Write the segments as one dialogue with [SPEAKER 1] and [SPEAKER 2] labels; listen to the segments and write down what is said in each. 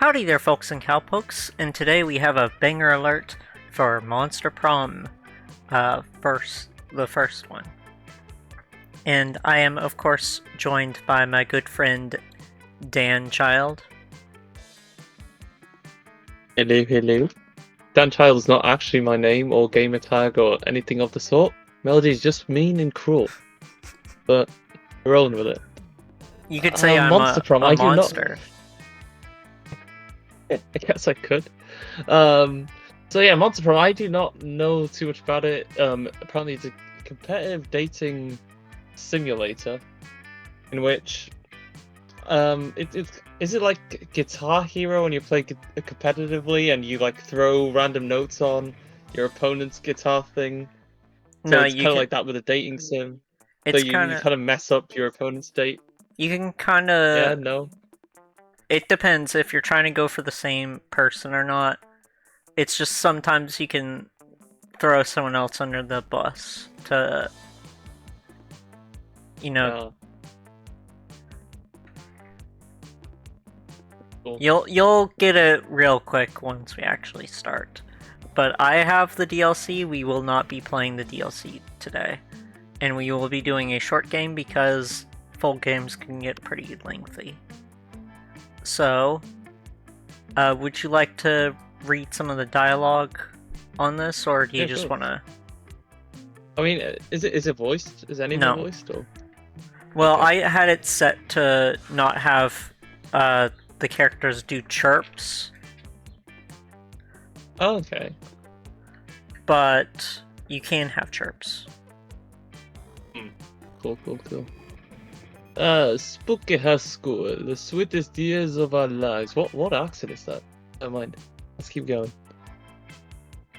[SPEAKER 1] Howdy there, folks and cowpokes, and today we have a banger alert for Monster Prom, the first one. And I am, of course, joined by my good friend Dan Child.
[SPEAKER 2] Hello, hello. Dan Child is not actually my name or gamer tag or anything of the sort. Melody is just mean and cruel. But we're rolling with it.
[SPEAKER 1] You could say I'm
[SPEAKER 2] Monster Prom,
[SPEAKER 1] a
[SPEAKER 2] I do not.
[SPEAKER 1] monster.
[SPEAKER 2] I guess I could. So yeah, Monster Prom, I do not know too much about it. Apparently it's a competitive dating simulator in which is it like Guitar Hero when you play competitively and you like throw random notes on your opponent's guitar thing? So
[SPEAKER 1] No,
[SPEAKER 2] it's kind of like that with a dating sim. So
[SPEAKER 1] It's
[SPEAKER 2] you
[SPEAKER 1] kind of.
[SPEAKER 2] kind of mess up your opponent's date.
[SPEAKER 1] You can kind
[SPEAKER 2] Yeah,
[SPEAKER 1] of.
[SPEAKER 2] no.
[SPEAKER 1] It depends if you're trying to go for the same person or not. It's just sometimes you can throw someone else under the bus to,
[SPEAKER 2] Yeah. Cool.
[SPEAKER 1] You'll get it real quick once we actually start. But I have the DLC. We will not be playing the DLC today, and we will be doing a short game because full games can get pretty lengthy. So, would you like to read some of the dialogue on this, or do you just
[SPEAKER 2] Sure.
[SPEAKER 1] want to?
[SPEAKER 2] I mean, is it voiced? Is anything
[SPEAKER 1] No.
[SPEAKER 2] voiced or?
[SPEAKER 1] Well,
[SPEAKER 2] Okay.
[SPEAKER 1] I had it set to not have the characters do chirps,
[SPEAKER 2] Oh, okay.
[SPEAKER 1] but you can have chirps.
[SPEAKER 2] Cool. Spooky High School, the sweetest years of our lives. What accent is that? Never mind. Let's keep going.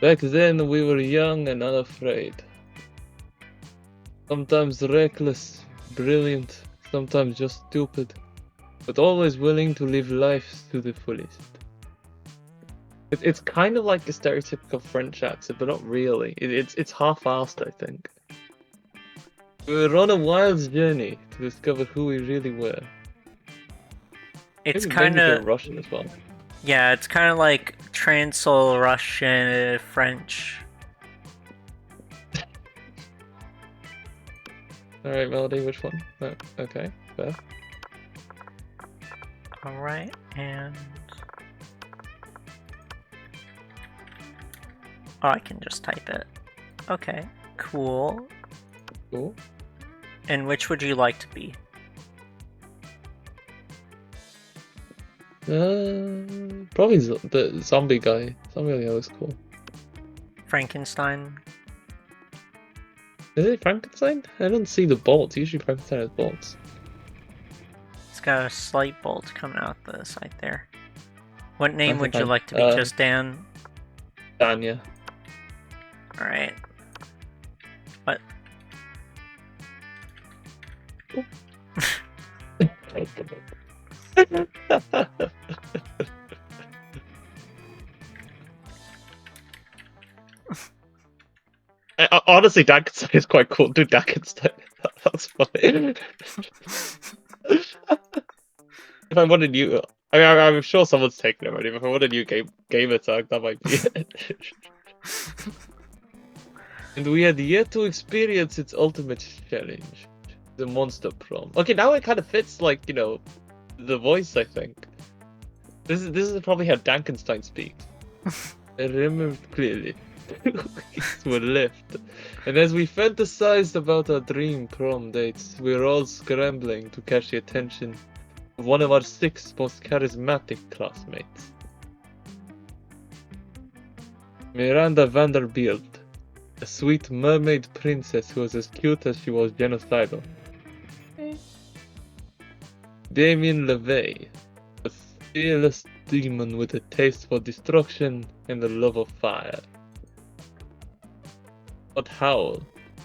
[SPEAKER 2] Back then we were young and unafraid. Sometimes reckless, brilliant, sometimes just stupid, but always willing to live life to the fullest. It's kind of like a stereotypical French accent, but not really. It's half-assed, I think. We were on a wild journey to discover who we really were.
[SPEAKER 1] It's
[SPEAKER 2] Maybe
[SPEAKER 1] kind of
[SPEAKER 2] Russian as well.
[SPEAKER 1] Yeah, it's kind of like Russian French.
[SPEAKER 2] All right, Melody, which one? Oh, okay, fair.
[SPEAKER 1] All right, and I can just type it. Okay, cool.
[SPEAKER 2] Cool.
[SPEAKER 1] And which would you like to be?
[SPEAKER 2] Probably the zombie guy. Zombie guy looks cool.
[SPEAKER 1] Frankenstein?
[SPEAKER 2] Is it Frankenstein? I don't see the bolts. Usually Frankenstein has bolts.
[SPEAKER 1] It's got a slight bolt coming out the side there. What name would you
[SPEAKER 2] Frankenstein.
[SPEAKER 1] like to be? Just Dan?
[SPEAKER 2] Danya.
[SPEAKER 1] Alright. What?
[SPEAKER 2] Honestly, Dankenstein is quite cool. Dude, Dankenstein. That's funny. If I want a new... I'm sure someone's taken it already, but if I want a new gamer tag, that might be it. And we had yet to experience its ultimate challenge, the Monster Prom. Okay, now it kind of fits, like, you know, the voice, I think. This is probably how Dankenstein speaks. I remember clearly. Keys were left, and as we fantasized about our dream prom dates, we were all scrambling to catch the attention of one of our 6 most charismatic classmates, Miranda Vanderbilt, a sweet mermaid princess who was as cute as she was genocidal. Damien LeVay, a fearless demon with a taste for destruction and a love of fire. But Howl,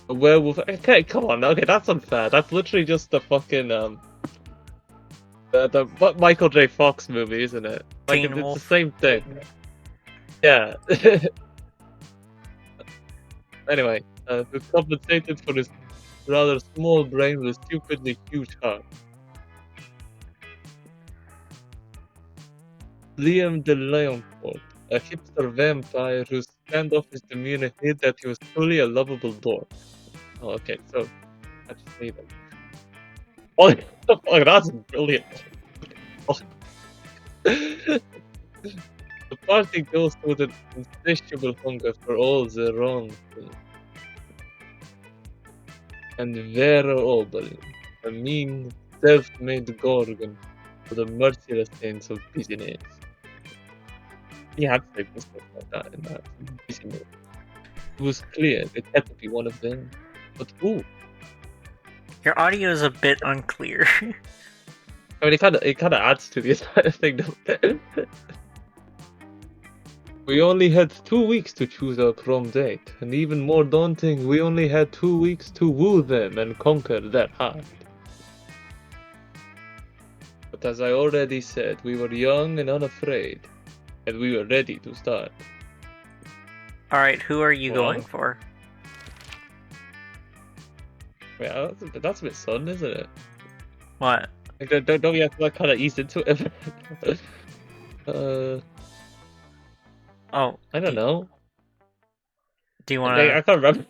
[SPEAKER 2] a werewolf. Okay, come on. Okay, that's unfair. That's literally just the fucking the Michael J. Fox movie, isn't it? Like
[SPEAKER 1] Teen
[SPEAKER 2] it's
[SPEAKER 1] Wolf.
[SPEAKER 2] the same thing. Yeah. Anyway, who compensated for his rather small brain with a stupidly huge heart. Liam the Lionport, a hipster vampire whose standoffish demeanor hid that he was truly a lovable dork. Oh, okay, so I just say that. Oh, fuck, that's brilliant. Oh. The party goes with an insatiable hunger for all the wrong things. And Vera Oberlin, a mean, self-made gorgon for the merciless ends of business. He had to say business like that in that business. It was clear it had to be one of them. But who?
[SPEAKER 1] Your audio is a bit unclear.
[SPEAKER 2] I mean, it kind of adds to the entire thing. We only had 2 weeks to choose our prom date, and even more daunting, we only had 2 weeks to woo them and conquer their heart. But as I already said, we were young and unafraid, and we were ready to start.
[SPEAKER 1] Alright, who are you
[SPEAKER 2] Well?
[SPEAKER 1] going for?
[SPEAKER 2] Yeah, that's a bit sudden, isn't it?
[SPEAKER 1] What?
[SPEAKER 2] Like, don't we have to like kind of ease into it?
[SPEAKER 1] Oh,
[SPEAKER 2] I don't know.
[SPEAKER 1] do you
[SPEAKER 2] I
[SPEAKER 1] wanna
[SPEAKER 2] can't remember.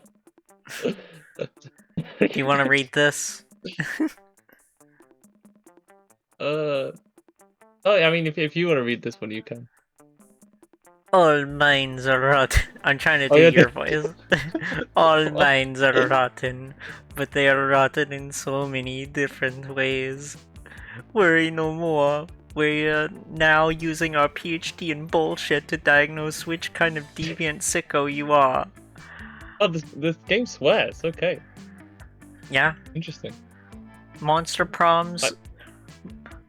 [SPEAKER 1] do you wanna read this?
[SPEAKER 2] Oh, I mean, if you want to read this one, you can.
[SPEAKER 1] All minds are rotten. I'm trying to
[SPEAKER 2] Oh,
[SPEAKER 1] do
[SPEAKER 2] yeah,
[SPEAKER 1] your voice. All minds are rotten, but they are rotten in so many different ways. Worry no more. We're now using our PhD in bullshit to diagnose which kind of deviant sicko you are.
[SPEAKER 2] Oh, this game swears. Okay,
[SPEAKER 1] Yeah?
[SPEAKER 2] interesting.
[SPEAKER 1] Monster Prom's
[SPEAKER 2] Like-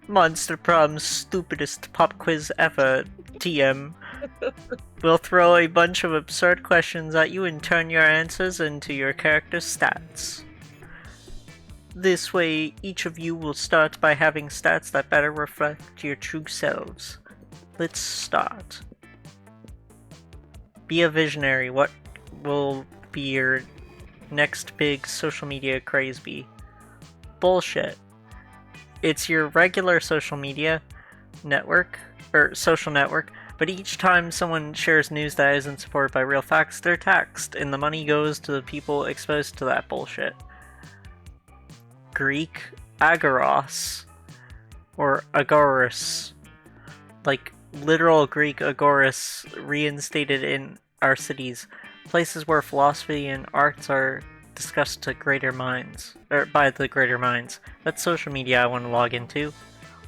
[SPEAKER 1] Monster Prom's stupidest pop quiz ever, TM. We'll throw a bunch of absurd questions at you and turn your answers into your character's stats. This way, each of you will start by having stats that better reflect your true selves. Let's start. Be a visionary. What will be your next big social media craze be? Bullshit. It's your regular social media network, or social network, but each time someone shares news that isn't supported by real facts, they're taxed, and the money goes to the people exposed to that bullshit. Greek agoros, or agoras, like literal Greek agoras reinstated in our cities, places where philosophy and arts are discussed to greater minds, or by the greater minds. That's social media I want to log into.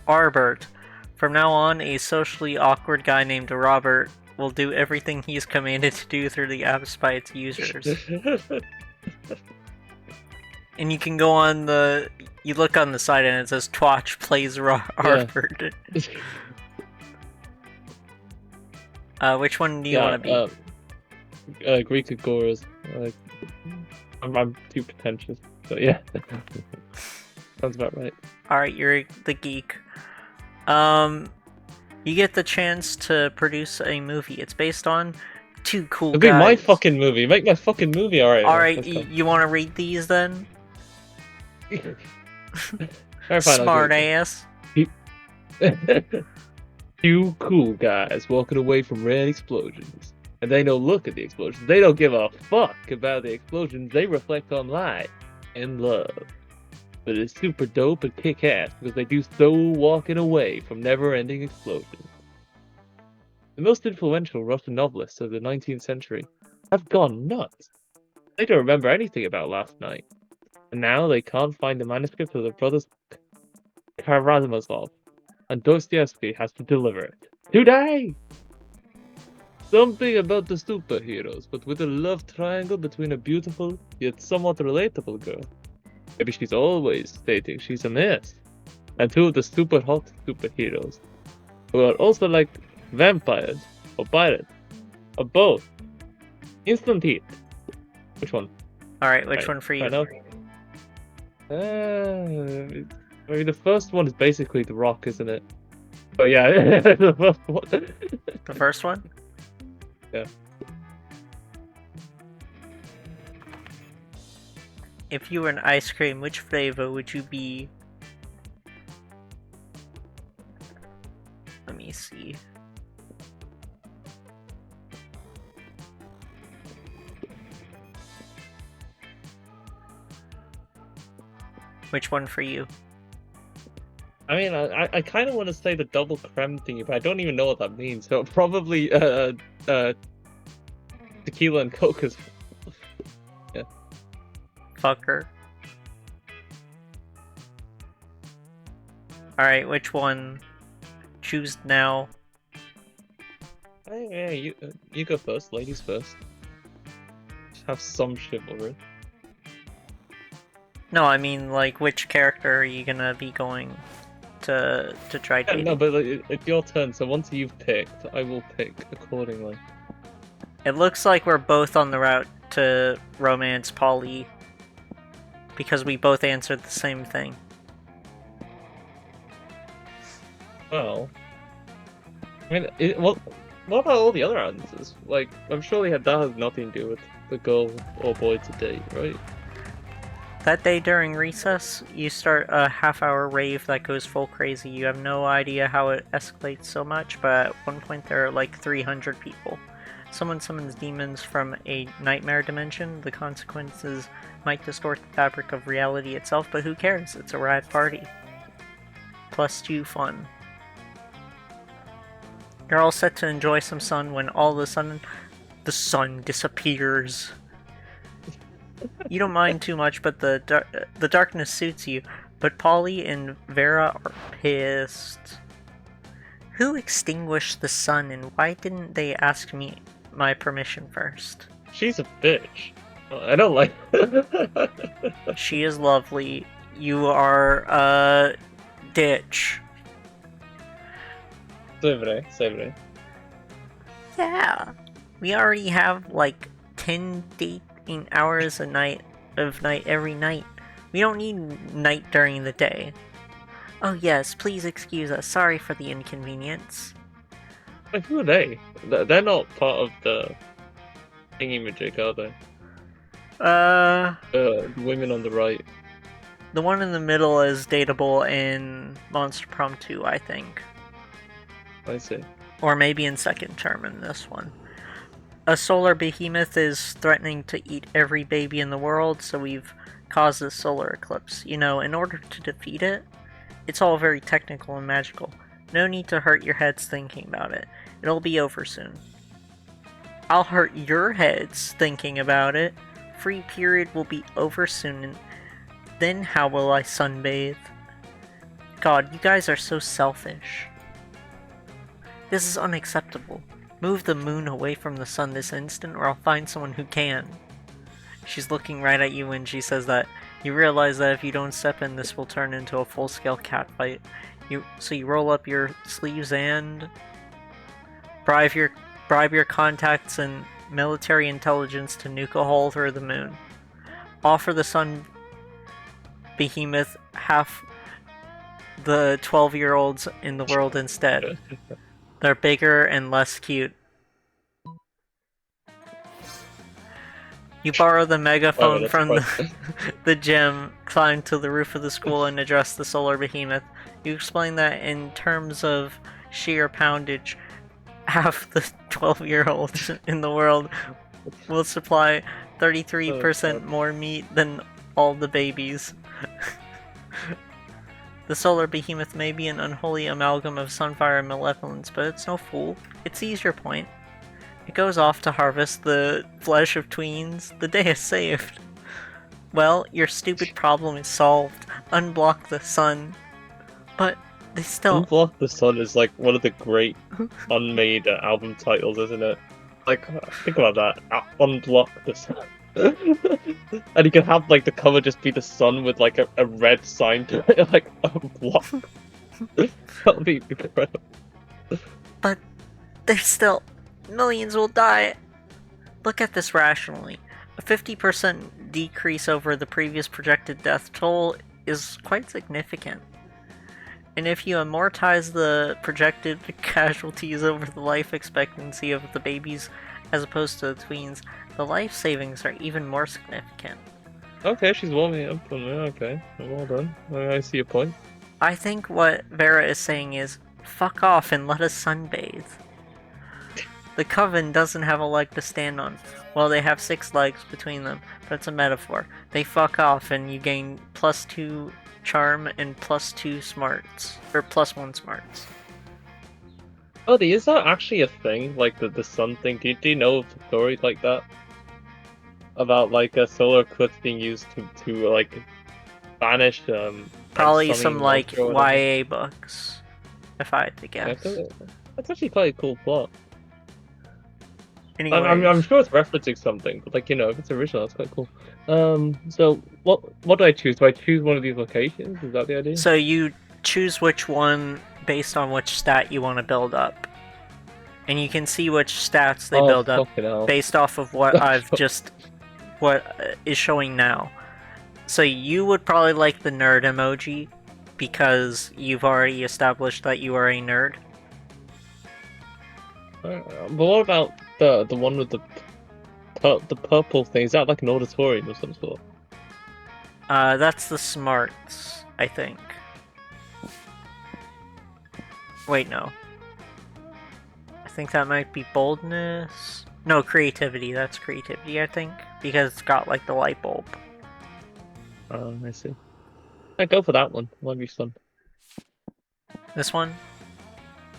[SPEAKER 1] Arbert. From now on, a socially awkward guy named Robert will do everything he's commanded to do through the apps by its users. And you can go on you look on the side and it says Twatch plays Arbert. Which one do you want to
[SPEAKER 2] be? Greek agoras. I'm too pretentious, but yeah. Sounds about right.
[SPEAKER 1] Alright, you're the geek. You get the chance to produce a movie. It's based on two cool
[SPEAKER 2] It'll
[SPEAKER 1] guys.
[SPEAKER 2] be my fucking movie. Make my fucking movie, alright.
[SPEAKER 1] Alright, you want to read these then?
[SPEAKER 2] Fine,
[SPEAKER 1] Smart ass.
[SPEAKER 2] Two cool guys walking away from red explosions. And they don't look at the explosions. They don't give a fuck about the explosions. They reflect on light and love. But it's super dope and kick-ass because they do so walking away from never-ending explosions. The most influential Russian novelists of the 19th century have gone nuts. They don't remember anything about last night. And now they can't find the manuscript of their brothers Karamazov. And Dostoevsky has to deliver it. Today! Something about the superheroes, but with a love triangle between a beautiful, yet somewhat relatable girl. Maybe she's always stating she's a miss. And two of the super hot superheroes, who are also like vampires, or pirates, or both. Instant hit. Which one?
[SPEAKER 1] Alright, which one for you?
[SPEAKER 2] I mean, the first one is basically The Rock, isn't it? But yeah, the first one.
[SPEAKER 1] The first one?
[SPEAKER 2] Yeah.
[SPEAKER 1] If you were an ice cream, which flavor would you be? Let me see. Which one for you?
[SPEAKER 2] I mean, I kind of want to say the double creme thingy, but I don't even know what that means. So probably tequila and Coke is. Yeah.
[SPEAKER 1] Fucker. Alright, which one? Choose now.
[SPEAKER 2] Yeah, you go first, ladies first. Just have some chivalry.
[SPEAKER 1] No, I mean, like, which character are you gonna be going to try
[SPEAKER 2] Yeah,
[SPEAKER 1] dating?
[SPEAKER 2] no, but like, it's your turn, so once you've picked, I will pick accordingly.
[SPEAKER 1] It looks like we're both on the route to romance Polly because we both answered the same thing.
[SPEAKER 2] Well, I mean, what about all the other answers? Like, I'm sure that has nothing to do with the girl or boy to date, right?
[SPEAKER 1] That day during recess, you start a half-hour rave that goes full crazy. You have no idea how it escalates so much, but at one point there are like 300 people. Someone summons demons from a nightmare dimension. The consequences might distort the fabric of reality itself, but who cares? It's a rad party. Plus 2 fun. You're all set to enjoy some sun when all of a sudden the sun disappears. You don't mind too much, but the darkness suits you. But Polly and Vera are pissed. Who extinguished the sun, and why didn't they ask me my permission first?
[SPEAKER 2] She's a bitch. I don't like.
[SPEAKER 1] She is lovely. You are a ditch.
[SPEAKER 2] Sevre.
[SPEAKER 1] Yeah. We already have like 10 dating hours a night every night. We don't need night during the day. Oh yes, please excuse us. Sorry for the inconvenience.
[SPEAKER 2] Like, who are they? They're not part of the thingy-majig, are they? Women on the right.
[SPEAKER 1] The one in the middle is dateable in Monster Prom 2, I think.
[SPEAKER 2] I see.
[SPEAKER 1] Or maybe in second term in this one. A solar behemoth is threatening to eat every baby in the world, so we've caused this solar eclipse. You know, in order to defeat it, it's all very technical and magical. No need to hurt your heads thinking about it. It'll be over soon. I'll hurt your heads thinking about it. Free period will be over soon, and then how will I sunbathe? God, you guys are so selfish. This is unacceptable. Move the moon away from the sun this instant, or I'll find someone who can. She's looking right at you when she says that. You realize that if you don't step in, this will turn into a full-scale catfight. So you roll up your sleeves and bribe your contacts and military intelligence to nuke a hole through the moon. Offer the sun behemoth half the 12-year-olds in the world instead. They're bigger and less cute. You borrow the megaphone from the gym, climb to the roof of the school, and address the solar behemoth. You explain that in terms of sheer poundage, half the 12-year-olds in the world will supply 33% more meat than all the babies. The solar behemoth may be an unholy amalgam of sunfire and malevolence, but it's no fool. It sees your point. It goes off to harvest the flesh of tweens. The day is saved. Well, your stupid problem is solved. Unblock the sun. But they still...
[SPEAKER 2] Unblock the Sun is like one of the great unmade album titles, isn't it? Like, think about that. Unblock the Sun. And you can have like the cover just be the sun with like a red sign to it, like unblock. That'll be incredible.
[SPEAKER 1] But there's still... millions will die. Look at this rationally. A 50% decrease over the previous projected death toll is quite significant. And if you amortize the projected casualties over the life expectancy of the babies as opposed to the tweens, the life savings are even more significant.
[SPEAKER 2] Okay, she's warming it up on me. Okay, well done. I see your point.
[SPEAKER 1] I think what Vera is saying is, fuck off and let us sunbathe. The coven doesn't have a leg to stand on. Well, they have 6 legs between them, but it's a metaphor. They fuck off and you gain +2 charm and +2 smarts. Or +1 smarts.
[SPEAKER 2] Oh, is that actually a thing? Like the sun thing? Do you know of stories like that? About like a solar eclipse being used to like banish
[SPEAKER 1] Probably
[SPEAKER 2] sunny
[SPEAKER 1] some like
[SPEAKER 2] monster or whatever?
[SPEAKER 1] YA books, if I had to
[SPEAKER 2] Yeah,
[SPEAKER 1] guess.
[SPEAKER 2] that's actually quite a cool plot. I'm
[SPEAKER 1] Anyways,
[SPEAKER 2] sure it's referencing something, but like if it's original, that's quite cool. So what do I choose? Do I choose one of these locations? Is that the idea?
[SPEAKER 1] so you choose which one based on which stat you want to build up. And you can see which stats they
[SPEAKER 2] Oh
[SPEAKER 1] build up
[SPEAKER 2] fucking hell!
[SPEAKER 1] based off of what is showing now. So you would probably like the nerd emoji because you've already established that you are a nerd.
[SPEAKER 2] But what about the one with the purple thing? Is that like an auditorium of some sort?
[SPEAKER 1] That's the smarts, I think. Wait, no. I think that might be boldness. No, creativity. That's creativity, I think, because it's got like the light bulb.
[SPEAKER 2] I see. I go for that one. Might be fun.
[SPEAKER 1] This one?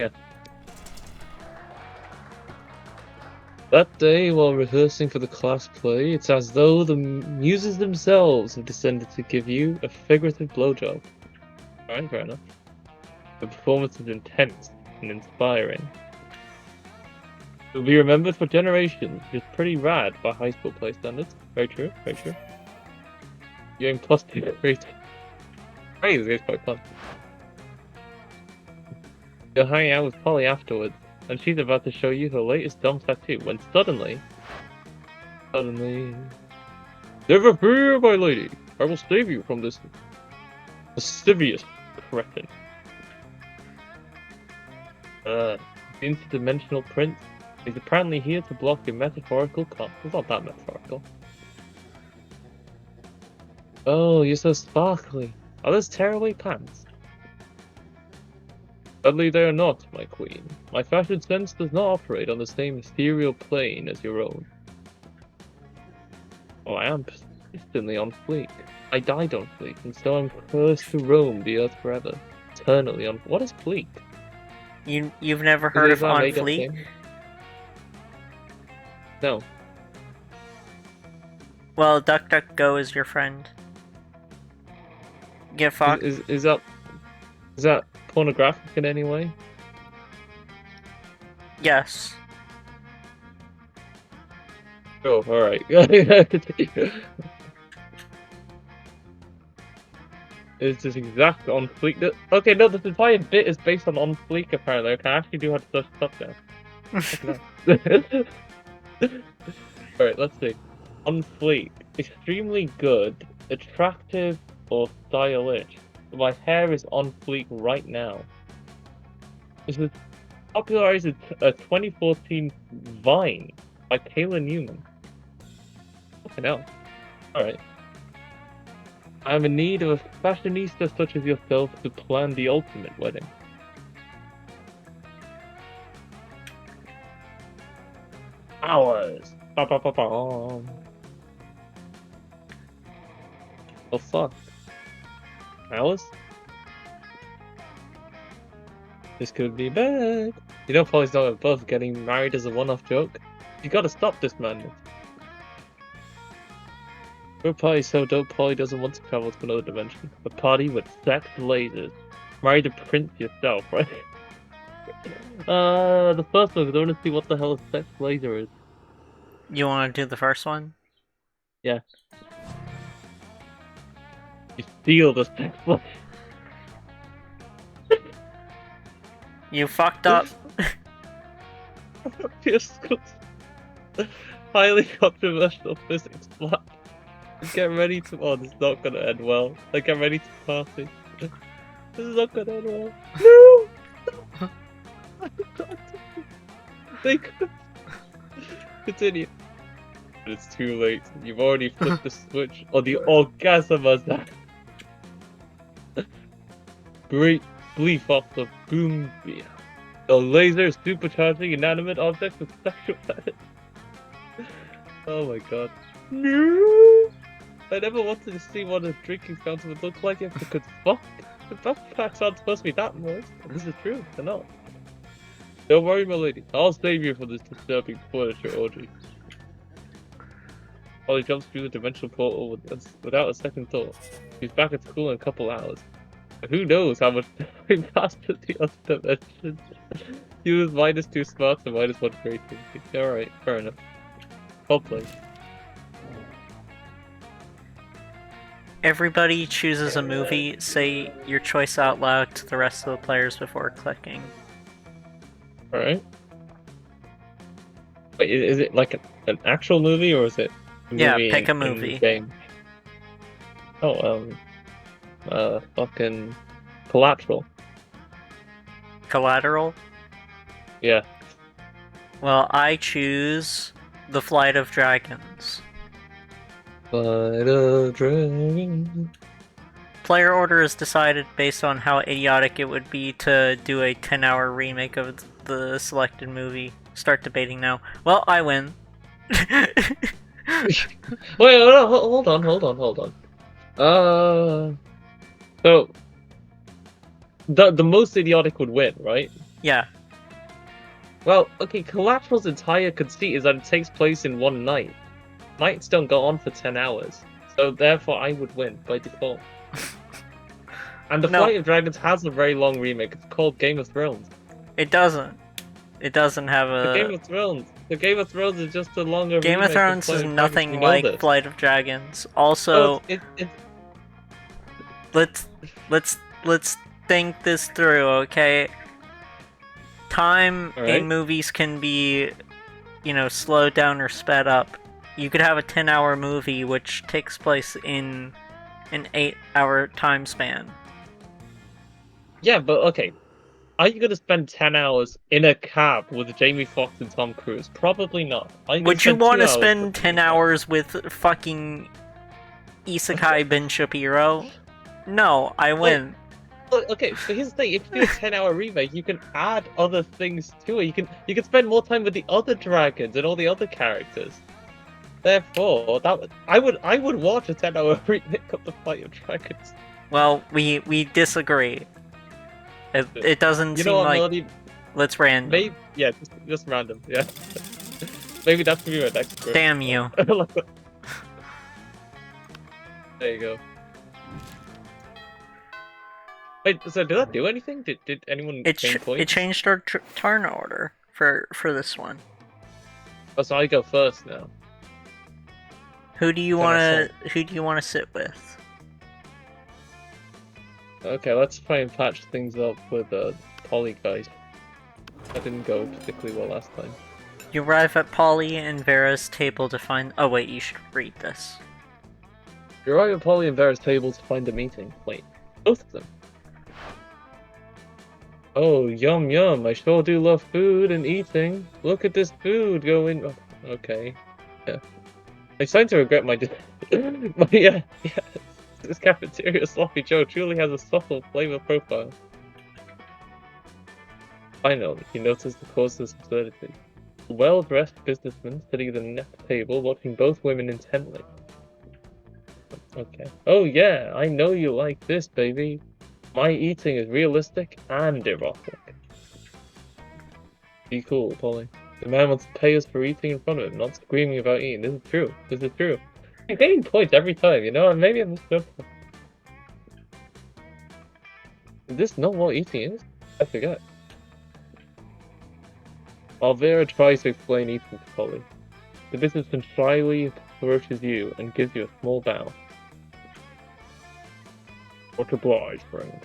[SPEAKER 2] Yeah. That day, while rehearsing for the class play, it's as though the muses themselves have descended to give you a figurative blowjob. Alright, fair enough. The performance is intense and inspiring. It will be remembered for generations, which is pretty rad by high school play standards. Very true, very true. You're getting +2 rating. Crazy, it's quite fun. You're hanging out with Polly afterwards, and she's about to show you her latest dumb tattoo, when suddenly... Never fear, my lady! I will save you from this lascivious cretin. The interdimensional prince is apparently here to block your metaphorical cock. It's not that metaphorical. Oh, you're so sparkly. Are those tearaway pants? Sadly, they are not, my queen. My fashion sense does not operate on the same ethereal plane as your own. Oh, I am persistently on fleek. I died on fleek, and so I'm cursed to roam the earth forever. Eternally on... What is fleek?
[SPEAKER 1] You've never heard of On Fleek?
[SPEAKER 2] No.
[SPEAKER 1] Well, DuckDuckGo is your friend. Get fucked.
[SPEAKER 2] Is that pornographic in any way?
[SPEAKER 1] Yes.
[SPEAKER 2] Oh, alright. It's just exactly on fleek. Okay, no, this entire bit is based on fleek apparently. Okay, I actually do have to search stuff now. Alright, let's see. On fleek. Extremely good, attractive, or stylish. My hair is on fleek right now. This was popularized in a 2014 Vine by Kayla Newman. Fucking hell. Alright. I am in need of a fashionista such as yourself to plan the ultimate wedding. Hours! Ba-ba-ba-ba. Oh fuck. Hours? This could be bad. You know Polly's not above getting married as a one-off joke. You gotta stop this madness. Her party's so dope, Polly doesn't want to travel to another dimension. A party with sex lasers. Marry the prince yourself, right? The first one, because I want to see what the hell a sex laser is.
[SPEAKER 1] You want to do the first one?
[SPEAKER 2] Yeah. You steal the sex laser.
[SPEAKER 1] You fucked up.
[SPEAKER 2] Highly controversial physics plot. Get ready to. Oh, this is not gonna end well. Like, get ready to party. This is not gonna end well. No! They could. Continue. But it's too late. You've already flipped the switch on the orgasm as that. Great belief off the boom beer. The laser supercharging inanimate objects with sexual edit. Oh my god. No! I never wanted to see what a drinking fountain would look like if it could fuck. The backpacks aren't supposed to be that moist. This is true, they're not. Don't worry, my lady. I'll save you from this disturbing furniture orgy. Polly jumps through the dimensional portal without a second thought. She's back at school in a couple hours. Who knows how much time passed at the other dimension? He was -2 smarts and -1 creativity. Alright, fair enough. Well played.
[SPEAKER 1] Everybody chooses a movie, say your choice out loud to the rest of the players before clicking.
[SPEAKER 2] Alright. Wait, is it like an actual movie or is it a movie?
[SPEAKER 1] Yeah, pick a
[SPEAKER 2] in
[SPEAKER 1] movie.
[SPEAKER 2] Game? Oh, fucking Collateral.
[SPEAKER 1] Collateral?
[SPEAKER 2] Yeah.
[SPEAKER 1] Well, I choose The Flight of Dragons.
[SPEAKER 2] Flight of Dragons.
[SPEAKER 1] Player order is decided based on how idiotic it would be to do a 10-hour remake of the selected movie. Start debating now. Well, I win.
[SPEAKER 2] Wait, no, hold on. So the most idiotic would win, right?
[SPEAKER 1] Yeah.
[SPEAKER 2] Well, okay, Collateral's entire conceit is that it takes place in one night. Nights don't go on for 10 hours, so therefore I would win by default. And The Flight of Dragons has a very long remake. It's called Game of Thrones.
[SPEAKER 1] It doesn't. It doesn't have a...
[SPEAKER 2] The Game of Thrones. The Game of Thrones is just a longer
[SPEAKER 1] Game of Thrones is nothing like Flight of Dragons. Also, let's think this through, okay? Time in movies can be, slowed down or sped up. You could have a 10-hour movie which takes place in an 8-hour time span.
[SPEAKER 2] Yeah, but okay. Are you going to spend 10 hours in a cab with Jamie Foxx and Tom Cruise? Probably not.
[SPEAKER 1] Would you want to spend 10 hours with fucking Isekai Ben Shapiro? No, I win.
[SPEAKER 2] Okay, so here's the thing: if you do a 10-hour remake, you can add other things to it. You can spend more time with the other dragons and all the other characters. Therefore, I would watch a 10-hour remake of The Flight of Dragons.
[SPEAKER 1] Well, we disagree. It doesn't seem like. Melody? Let's random.
[SPEAKER 2] Maybe, yeah, just random. Yeah. Maybe that's gonna be my next group.
[SPEAKER 1] Damn you.
[SPEAKER 2] There you go. Wait, so did that do anything? Did anyone change points?
[SPEAKER 1] It changed our turn order for this one.
[SPEAKER 2] Oh, so I go first now.
[SPEAKER 1] Who do you wanna sit with?
[SPEAKER 2] Okay, let's try and patch things up with Polly guys. That didn't go particularly well last time.
[SPEAKER 1] You arrive at Polly and Vera's table to find. Oh wait, you should read this.
[SPEAKER 2] You arrive at Polly and Vera's table to find a meeting. Wait, both of them. Oh, yum yum! I sure do love food and eating. Look at this food going. Oh, okay, yeah. I'm starting to regret my. Yeah. This cafeteria sloppy Joe truly has a subtle flavor profile. Finally, he noticed the cause of this absurdity. A well-dressed businessman sitting at the next table, watching both women intently. Okay. Oh yeah, I know you like this, baby. My eating is realistic and erotic. Be cool, Polly. The man wants to pay us for eating in front of him, not screaming about eating. This is true. This is true. I'm getting points every time, you know? Maybe I'm just... Is this not what eating is? I forget. While Vera tries to explain eating to Polly, the businessman shyly approaches you and gives you a small bow. Much obliged, friend,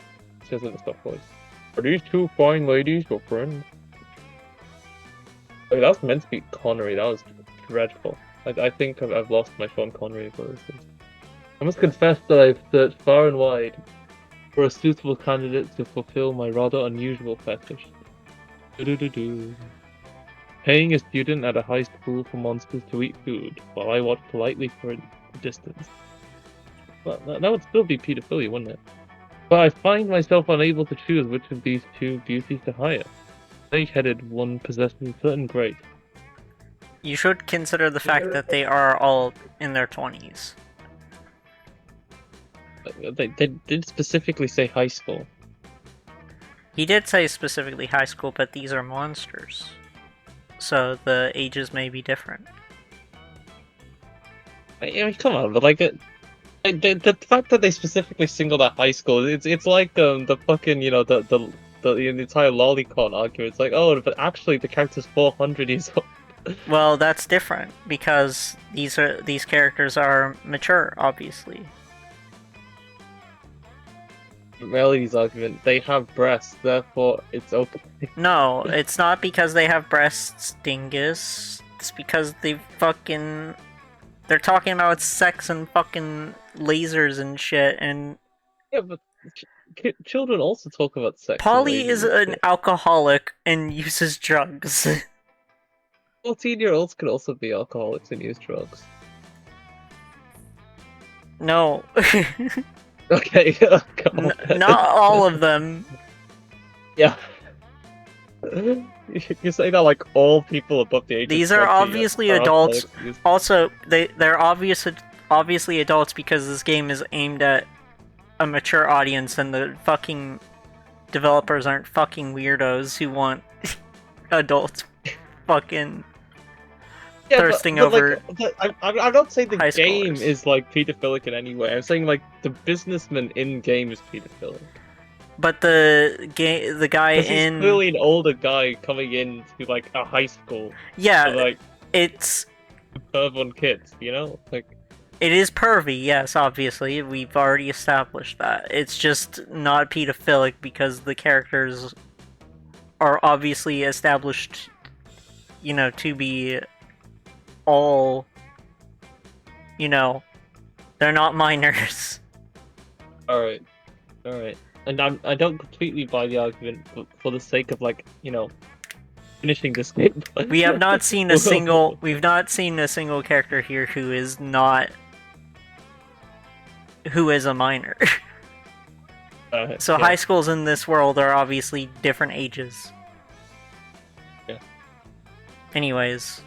[SPEAKER 2] says in a soft voice. Are these two fine ladies your friends? Oh, that was meant to be Connery, that was dreadful. I think I've lost my Sean Connery abilities. I must confess that I've searched far and wide for a suitable candidate to fulfill my rather unusual fetish. Paying a student at a high school for monsters to eat food, while I watch politely for a distance. Well, that would still be pedophilia, wouldn't it? But I find myself unable to choose which of these two beauties to hire. Snake-headed one possessing certain great.
[SPEAKER 1] You should consider the fact that they are all in their 20s.
[SPEAKER 2] They did specifically say high school.
[SPEAKER 1] He did say specifically high school, but these are monsters. So the ages may be different.
[SPEAKER 2] I mean, come on, but like the fact that they specifically singled out high school, it's like the fucking the entire lolicon argument. It's like, oh, but actually the character's 400 years old.
[SPEAKER 1] Well, that's different because these characters are mature, obviously.
[SPEAKER 2] Melody's argument, they have breasts, therefore it's okay.
[SPEAKER 1] No, it's not because they have breasts, dingus. It's because they're talking about sex and fucking lasers and shit, and
[SPEAKER 2] Yeah, but children also talk about sex.
[SPEAKER 1] Polly is an alcoholic and uses drugs.
[SPEAKER 2] 14-year-olds can also be alcoholics and use drugs.
[SPEAKER 1] No.
[SPEAKER 2] Okay,
[SPEAKER 1] Not all of them.
[SPEAKER 2] Yeah. You say that like all people above the age
[SPEAKER 1] These
[SPEAKER 2] of 20
[SPEAKER 1] are obviously adults. Also, they're obviously adults because this game is aimed at a mature audience, and the fucking developers aren't fucking weirdos who want adults fucking thirsting over.
[SPEAKER 2] I'm not saying the
[SPEAKER 1] high
[SPEAKER 2] game
[SPEAKER 1] schoolers.
[SPEAKER 2] is like pedophilic in any way. I'm saying like the businessman in game is pedophilic.
[SPEAKER 1] But the guy
[SPEAKER 2] Because he's
[SPEAKER 1] in
[SPEAKER 2] clearly an older guy coming into like a high school.
[SPEAKER 1] yeah,
[SPEAKER 2] To, like
[SPEAKER 1] it's
[SPEAKER 2] perv on kids, you know? Like
[SPEAKER 1] it is pervy. Yes, obviously we've already established that. It's just not pedophilic because the characters are obviously established, to be all, they're not minors.
[SPEAKER 2] alright. And I don't completely buy the argument for the sake of like, finishing this game.
[SPEAKER 1] We have not seen a single character here who is a minor. So
[SPEAKER 2] yeah.
[SPEAKER 1] high schools in this world are obviously different ages.
[SPEAKER 2] Yeah.
[SPEAKER 1] Anyways,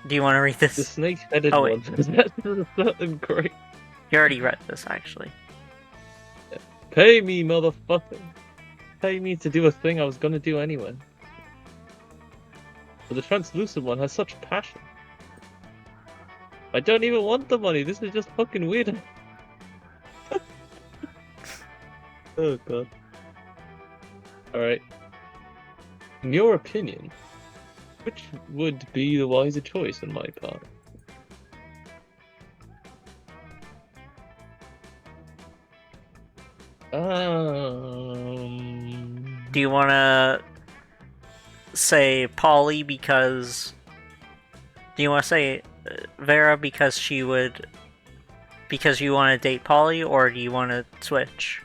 [SPEAKER 1] do you want to read this?
[SPEAKER 2] The snake-headed
[SPEAKER 1] Oh,
[SPEAKER 2] one.
[SPEAKER 1] wait.
[SPEAKER 2] That's something great.
[SPEAKER 1] You already read this, actually.
[SPEAKER 2] Pay me, motherfucker. Pay me to do a thing I was gonna do anyway. But the translucent one has such passion. I don't even want the money. This is just fucking weird. Oh god. Alright. In your opinion, which would be the wiser choice on my part?
[SPEAKER 1] Do you want to say Polly because... Do you want to say Vera because you want to date Polly, or do you want to switch?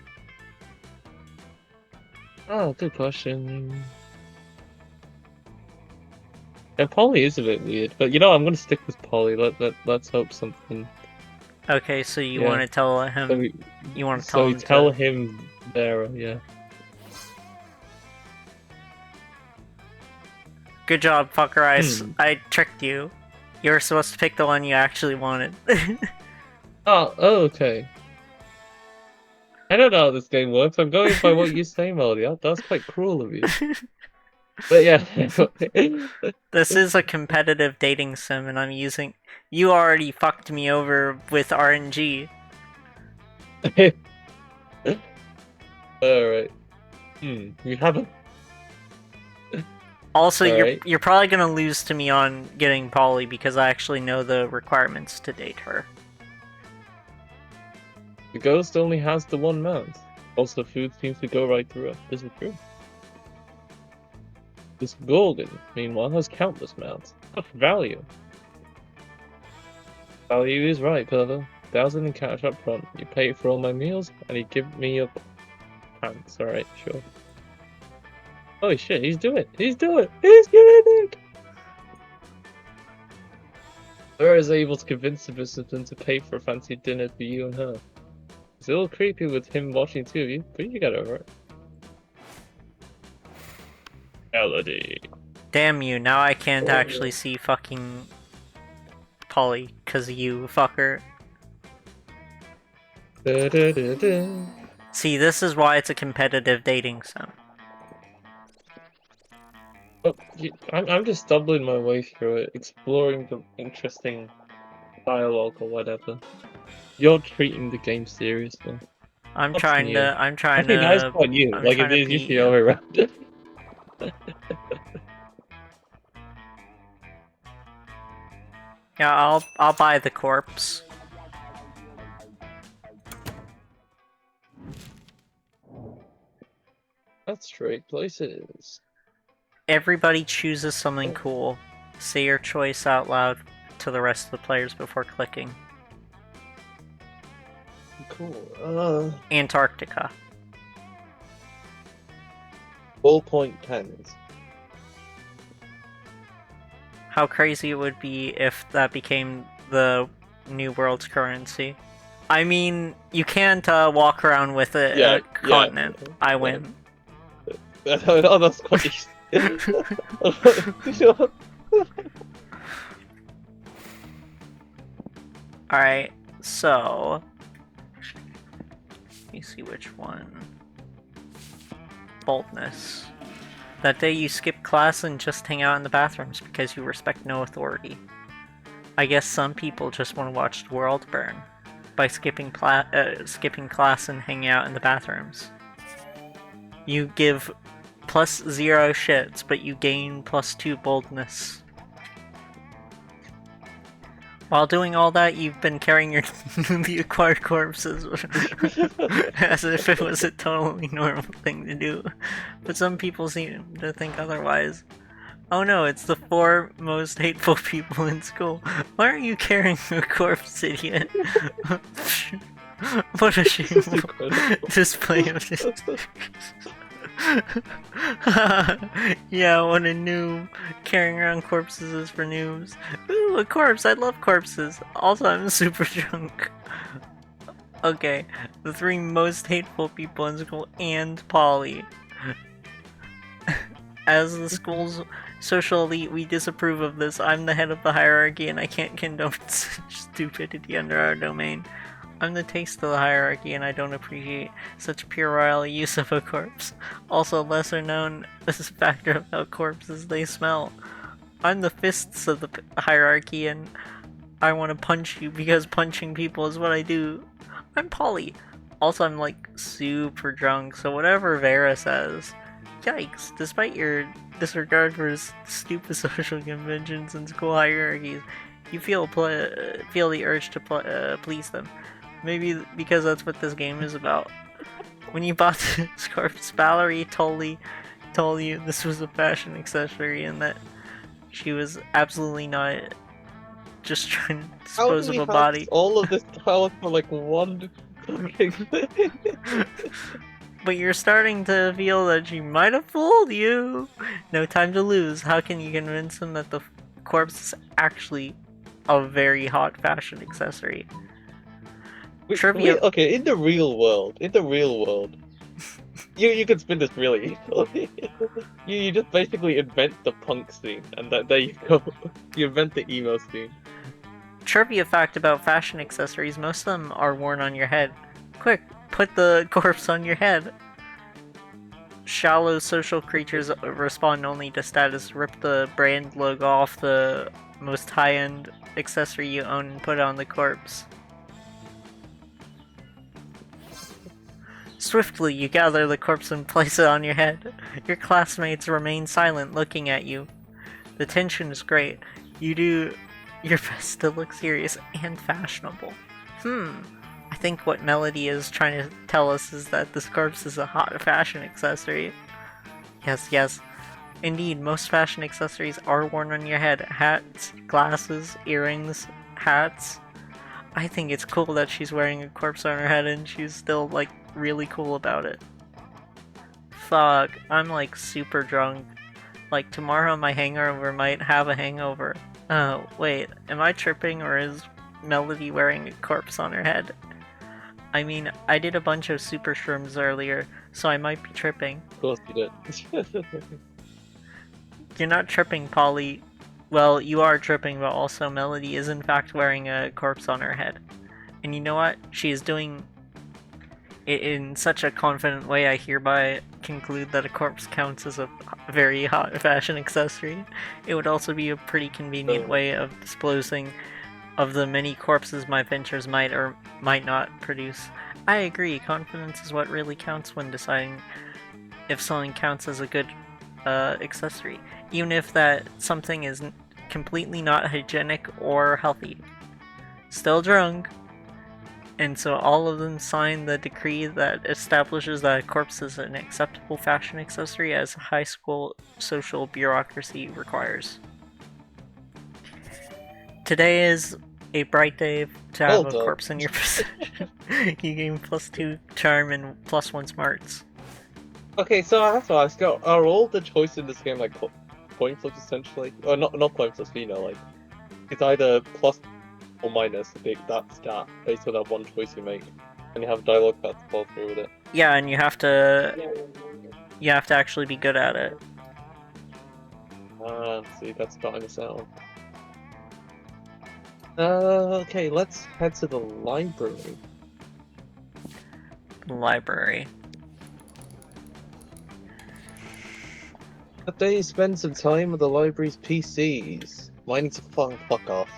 [SPEAKER 2] Oh, good question. Yeah, Polly is a bit weird, but I'm gonna stick with Polly. Let's hope something.
[SPEAKER 1] Okay, so you want to tell him...
[SPEAKER 2] tell him Vera, yeah.
[SPEAKER 1] Good job, fucker. I tricked you. You were supposed to pick the one you actually wanted.
[SPEAKER 2] Oh, okay. I don't know how this game works. I'm going by what you say, Melody. That's quite cruel of you. But yeah.
[SPEAKER 1] This is a competitive dating sim, and I'm using... You already fucked me over with RNG.
[SPEAKER 2] Alright. You haven't.
[SPEAKER 1] Also,
[SPEAKER 2] Alright.
[SPEAKER 1] you're probably gonna lose to me on getting Polly because I actually know the requirements to date her.
[SPEAKER 2] The ghost only has the one mouth. Also, food seems to go right through it. This is true. This Gorgon, meanwhile, has countless mouths. What value? Value is right, Pervo. 1,000 in cash up front. You pay for all my meals, and you give me your pants. Alright, sure. Holy shit, he's doing it! He's doing it! Vera is able to convince the businessman to pay for a fancy dinner for you and her. It's a little creepy with him watching two of you, but you get over it. Melody.
[SPEAKER 1] Damn you, now I can't actually see fucking Polly, cause you fucker. See, this is why it's a competitive dating sim.
[SPEAKER 2] Oh, I'm just stumbling my way through it, exploring the interesting dialogue or whatever. You're treating the game seriously.
[SPEAKER 1] I'm
[SPEAKER 2] What's
[SPEAKER 1] trying
[SPEAKER 2] new?
[SPEAKER 1] to, I'm trying
[SPEAKER 2] Actually, that is
[SPEAKER 1] to,
[SPEAKER 2] quite new.
[SPEAKER 1] I'm
[SPEAKER 2] Like,
[SPEAKER 1] trying
[SPEAKER 2] it
[SPEAKER 1] to
[SPEAKER 2] is
[SPEAKER 1] beat
[SPEAKER 2] usually
[SPEAKER 1] you.
[SPEAKER 2] all around.
[SPEAKER 1] Yeah, I'll buy the corpse.
[SPEAKER 2] That's straight places.
[SPEAKER 1] Everybody chooses something cool. Say your choice out loud to the rest of the players before clicking.
[SPEAKER 2] Cool.
[SPEAKER 1] Antarctica.
[SPEAKER 2] Ballpoint pens.
[SPEAKER 1] How crazy it would be if that became the new world's currency. I mean, you can't walk around with a continent.
[SPEAKER 2] Yeah.
[SPEAKER 1] I win.
[SPEAKER 2] Oh, that's quite.
[SPEAKER 1] Alright, so... Let me see which one. Boldness. That day you skip class and just hang out in the bathrooms because you respect no authority. I guess some people just want to watch the world burn by skipping class and hanging out in the bathrooms. You give +0 shits, but you gain +2 boldness. While doing all that, you've been carrying your newly acquired corpses as if it was a totally normal thing to do. But some people seem to think otherwise. Oh no, it's the 4 most hateful people in school. Why aren't you carrying a corpse, idiot? What a shameful display of this. Yeah, what a noob. Carrying around corpses is for noobs. Ooh, a corpse! I love corpses. Also, I'm super drunk. Okay, the 3 most hateful people in school and Polly. As the school's social elite, we disapprove of this. I'm the head of the hierarchy and I can't condone such stupidity under our domain. I'm the taste of the hierarchy and I don't appreciate such puerile use of a corpse. Also, lesser known is a factor about corpses, they smell. I'm the fists of the hierarchy and I want to punch you because punching people is what I do. I'm Polly. Also, I'm like super drunk, so whatever Vera says. Yikes, despite your disregard for stupid social conventions and school hierarchies, you feel the urge to please them. Maybe because that's what this game is about. When you bought this corpse, Valerie told you this was a fashion accessory and that she was absolutely not just trying to dispose of a body.
[SPEAKER 2] All of this dialogue for like one fucking thing.
[SPEAKER 1] But you're starting to feel that she might have fooled you. No time to lose. How can you convince him that the corpse is actually a very hot fashion accessory? Trivia.
[SPEAKER 2] Okay, in the real world, you can spin this really easily. you just basically invent the punk scene, and there you go. You invent the emo scene.
[SPEAKER 1] Trivia fact about fashion accessories: most of them are worn on your head. Quick, put the corpse on your head. Shallow social creatures respond only to status. Rip the brand logo off the most high-end accessory you own and put it on the corpse. Swiftly, you gather the corpse and place it on your head. Your classmates remain silent, looking at you. The tension is great. You do your best to look serious and fashionable. I think what Melody is trying to tell us is that this corpse is a hot fashion accessory. Yes. Indeed, most fashion accessories are worn on your head. Hats, glasses, earrings, hats. I think it's cool that she's wearing a corpse on her head and she's still, like, really cool about it. Fuck, I'm, like, super drunk. Like, tomorrow my hangover might have a hangover. Oh, wait, am I tripping or is Melody wearing a corpse on her head? I mean, I did a bunch of super shrooms earlier, so I might be tripping.
[SPEAKER 2] Of course you did.
[SPEAKER 1] You're not tripping, Polly. Well, you are tripping, but also Melody is in fact wearing a corpse on her head. And you know what? She is doing it in such a confident way, I hereby conclude that a corpse counts as a very hot fashion accessory. It would also be a pretty convenient way of disposing of the many corpses my ventures might or might not produce. I agree, confidence is what really counts when deciding if something counts as a good accessory, even if that something is completely not hygienic or healthy. Still drunk. And so all of them signed the decree that establishes that a corpse is an acceptable fashion accessory as high school social bureaucracy requires. Today is a bright day to have
[SPEAKER 2] Hold
[SPEAKER 1] a
[SPEAKER 2] up.
[SPEAKER 1] corpse in your possession. You gain +2 charm and +1 smarts.
[SPEAKER 2] Okay, so I have to ask, are all the choices in this game like pointless essentially? Or not pointless, but you know, like it's either plus or minus that stat based on that one choice you make, and you have dialogue paths to follow through with it.
[SPEAKER 1] Yeah, and you have to actually be good at it.
[SPEAKER 2] See, that's starting us out. Okay, let's head to the library.
[SPEAKER 1] Library.
[SPEAKER 2] That day, spend some time with the library's PCs. Mining to fuck off.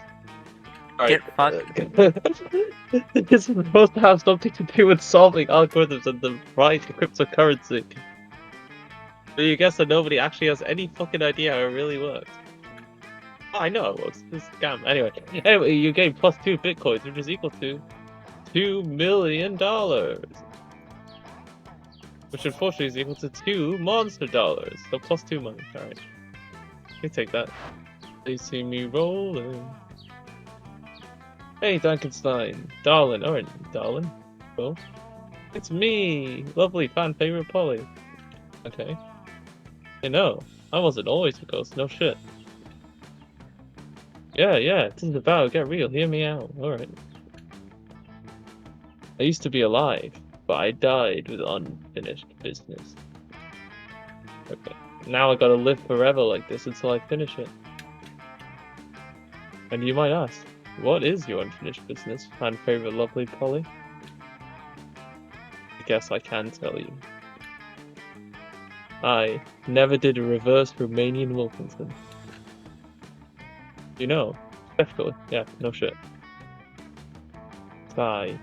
[SPEAKER 1] Get fucked.
[SPEAKER 2] It's supposed to have something to do with solving algorithms and the rise of cryptocurrency. But you guess that nobody actually has any fucking idea how it really works. Oh, I know it works. This is a scam. Anyway, you gain +2 bitcoins, which is equal to $2 million. Which unfortunately is equal to 2 monster dollars. So +2 money. Alright. You take that. They see me rolling. Hey, Frankenstein. Darling. Alright, darling. Cool. It's me! Lovely fan favorite Polly. Okay. Hey, no. I wasn't always a ghost. No shit. Yeah. This is about get real. Hear me out. Alright. I used to be alive, but I died with unfinished business. Okay. Now I gotta live forever like this until I finish it. And you might ask, what is your unfinished business, fan favorite lovely Polly? I guess I can tell you. I never did a reverse Romanian Wilkinson. You know, definitely. Yeah, no shit. Sigh.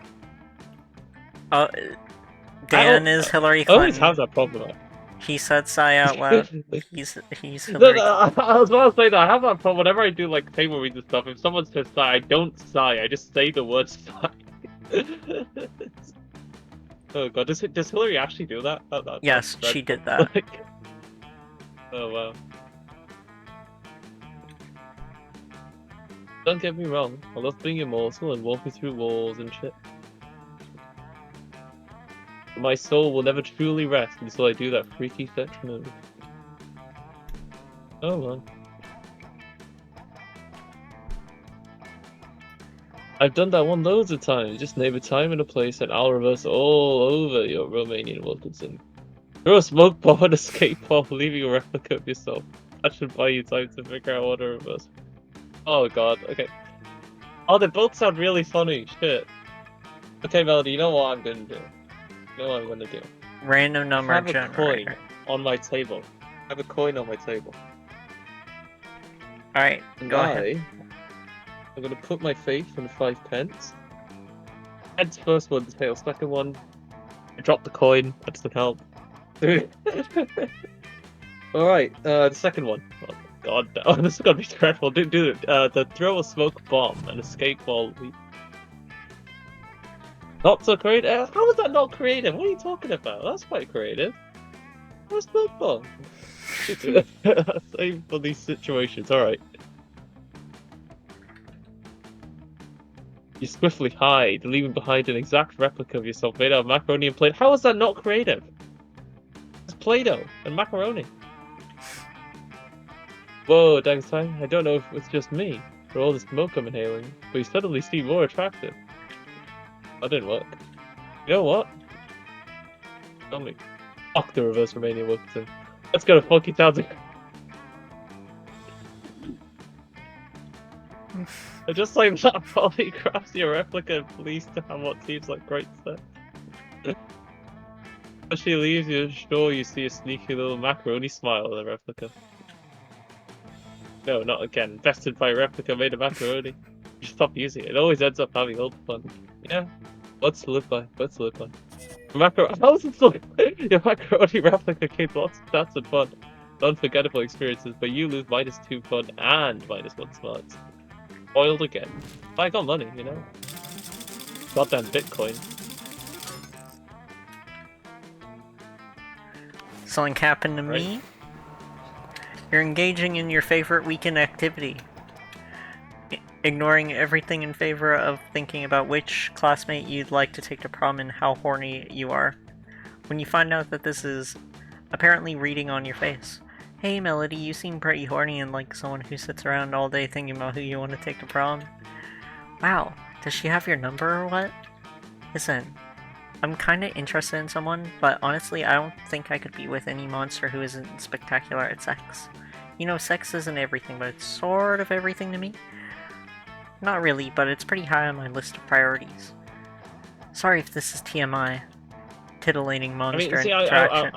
[SPEAKER 1] Dan is Hillary
[SPEAKER 2] I always
[SPEAKER 1] Clinton.
[SPEAKER 2] have that problem.
[SPEAKER 1] He said sigh out loud. He's
[SPEAKER 2] No,
[SPEAKER 1] Hillary.
[SPEAKER 2] I was about to say that I have that problem whenever I do like table reads and stuff. If someone says sigh, I don't sigh. I just say the word sigh. Oh god, does Hillary actually do that?
[SPEAKER 1] Yes, she did that.
[SPEAKER 2] Oh wow. Don't get me wrong, I love being immortal and walking through walls and shit. But my soul will never truly rest until I do that freaky sex move. Oh well. I've done that one loads of times. Just name a time and a place and I'll reverse all over your Romanian Wilkinson. Throw a smoke bomb and escape while leaving a replica of yourself. That should buy you time to figure out what to reverse. Oh god, okay. Oh, they both sound really funny, shit. Okay, Melody, you know what I'm gonna do? You know what I'm gonna do?
[SPEAKER 1] Random number
[SPEAKER 2] I have a
[SPEAKER 1] generator.
[SPEAKER 2] coin on my table. I have a coin on my table.
[SPEAKER 1] Alright, go ahead.
[SPEAKER 2] I'm gonna put my faith in 5 pence. Heads first one, tail second one. I drop the coin, that doesn't help. Alright, the second one. Oh god, oh, this is gonna be dreadful. Do it. The throw a smoke bomb and escape while we... Not so creative? How is that not creative? What are you talking about? That's quite creative. Throw a smoke bomb. Same for these situations, alright. You swiftly hide, leaving behind an exact replica of yourself made out of macaroni and Play-Doh. How is that not creative? It's Play-Doh and macaroni. Whoa, Dangstang, I don't know if it's just me, or all the smoke I'm inhaling, but you suddenly seem more attractive. That didn't work. You know what? Tell me. Fuck the reverse Romanian Wilkinson. Let's go to Funky Towns. I just like that polygraphs your replica pleased to have what seems like great sex. As she leaves, you're sure you see a sneaky little macaroni smile on the replica. No, not again. Bested by a replica made of macaroni. You stop using it. It always ends up having old fun. Yeah. What's to live by? What's to live by? How's it so? Your macaroni replica gains lots of stats and fun. Unforgettable experiences, but you lose -2 fun and -1 smarts. Spoiled again. I got money, you know? Goddamn Bitcoin.
[SPEAKER 1] Something happened to me? You're engaging in your favorite weekend activity. Ignoring everything in favor of thinking about which classmate you'd like to take to prom and how horny you are. When you find out that this is apparently reading on your face. Hey Melody, you seem pretty horny and like someone who sits around all day thinking about who you want to take to prom. Wow, does she have your number or what? Listen, I'm kinda interested in someone, but honestly I don't think I could be with any monster who isn't spectacular at sex. You know, sex isn't everything, but it's sort of everything to me. Not really, but it's pretty high on my list of priorities. Sorry if this is TMI. Titillating monster interaction.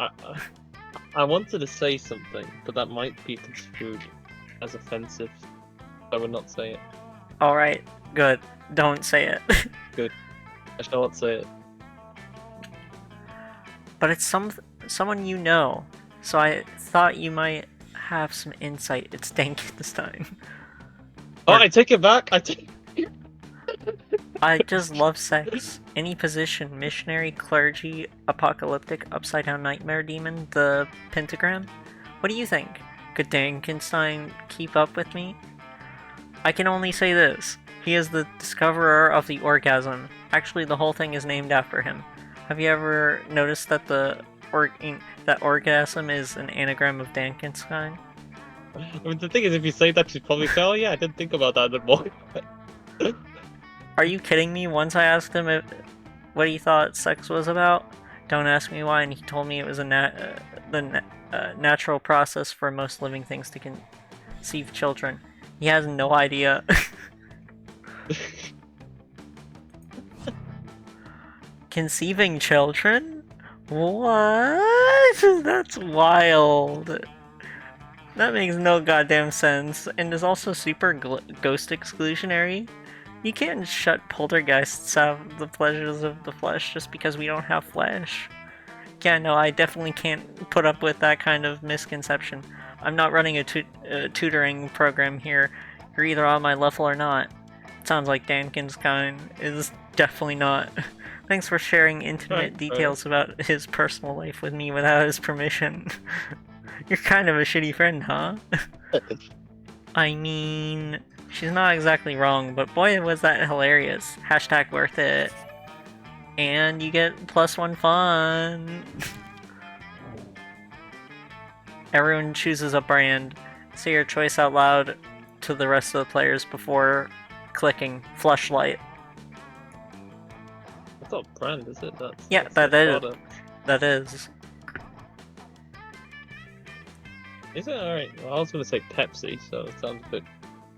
[SPEAKER 2] I wanted to say something, but that might be construed as offensive. I would not say it.
[SPEAKER 1] Alright, good. Don't say it.
[SPEAKER 2] Good. I shall not say it.
[SPEAKER 1] But it's someone you know, so I thought you might have some insight. It's Dankenstein.
[SPEAKER 2] Oh, I take it back!
[SPEAKER 1] I just love sex. Any position, missionary, clergy, apocalyptic, upside down nightmare demon, the pentagram? What do you think? Could Dankenstein keep up with me? I can only say this. He is the discoverer of the orgasm. Actually, the whole thing is named after him. Have you ever noticed that that orgasm is an anagram of Dankenstein?
[SPEAKER 2] I mean, the thing is, if you say that, she'd probably say, oh yeah, I didn't think about that anymore.
[SPEAKER 1] Are you kidding me? Once I asked him what he thought sex was about, don't ask me why, and he told me it was the natural process for most living things to conceive children. He has no idea. Conceiving children? What? That's wild. That makes no goddamn sense, and is also super ghost exclusionary. You can't shut poltergeists out of the pleasures of the flesh just because we don't have flesh. Yeah, no, I definitely can't put up with that kind of misconception. I'm not running a tutoring program here. You're either on my level or not. It sounds like Dankenstein is definitely not. Thanks for sharing intimate details about his personal life with me without his permission. You're kind of a shitty friend, huh? I mean, she's not exactly wrong, but boy was that hilarious. Hashtag worth it. And you get +1 fun. Everyone chooses a brand. Say your choice out loud to the rest of the players before clicking Fleshlight.
[SPEAKER 2] That's not brand, is it?
[SPEAKER 1] That's that is.
[SPEAKER 2] Is it? Alright. Well, I was going to say Pepsi, so it sounds a bit...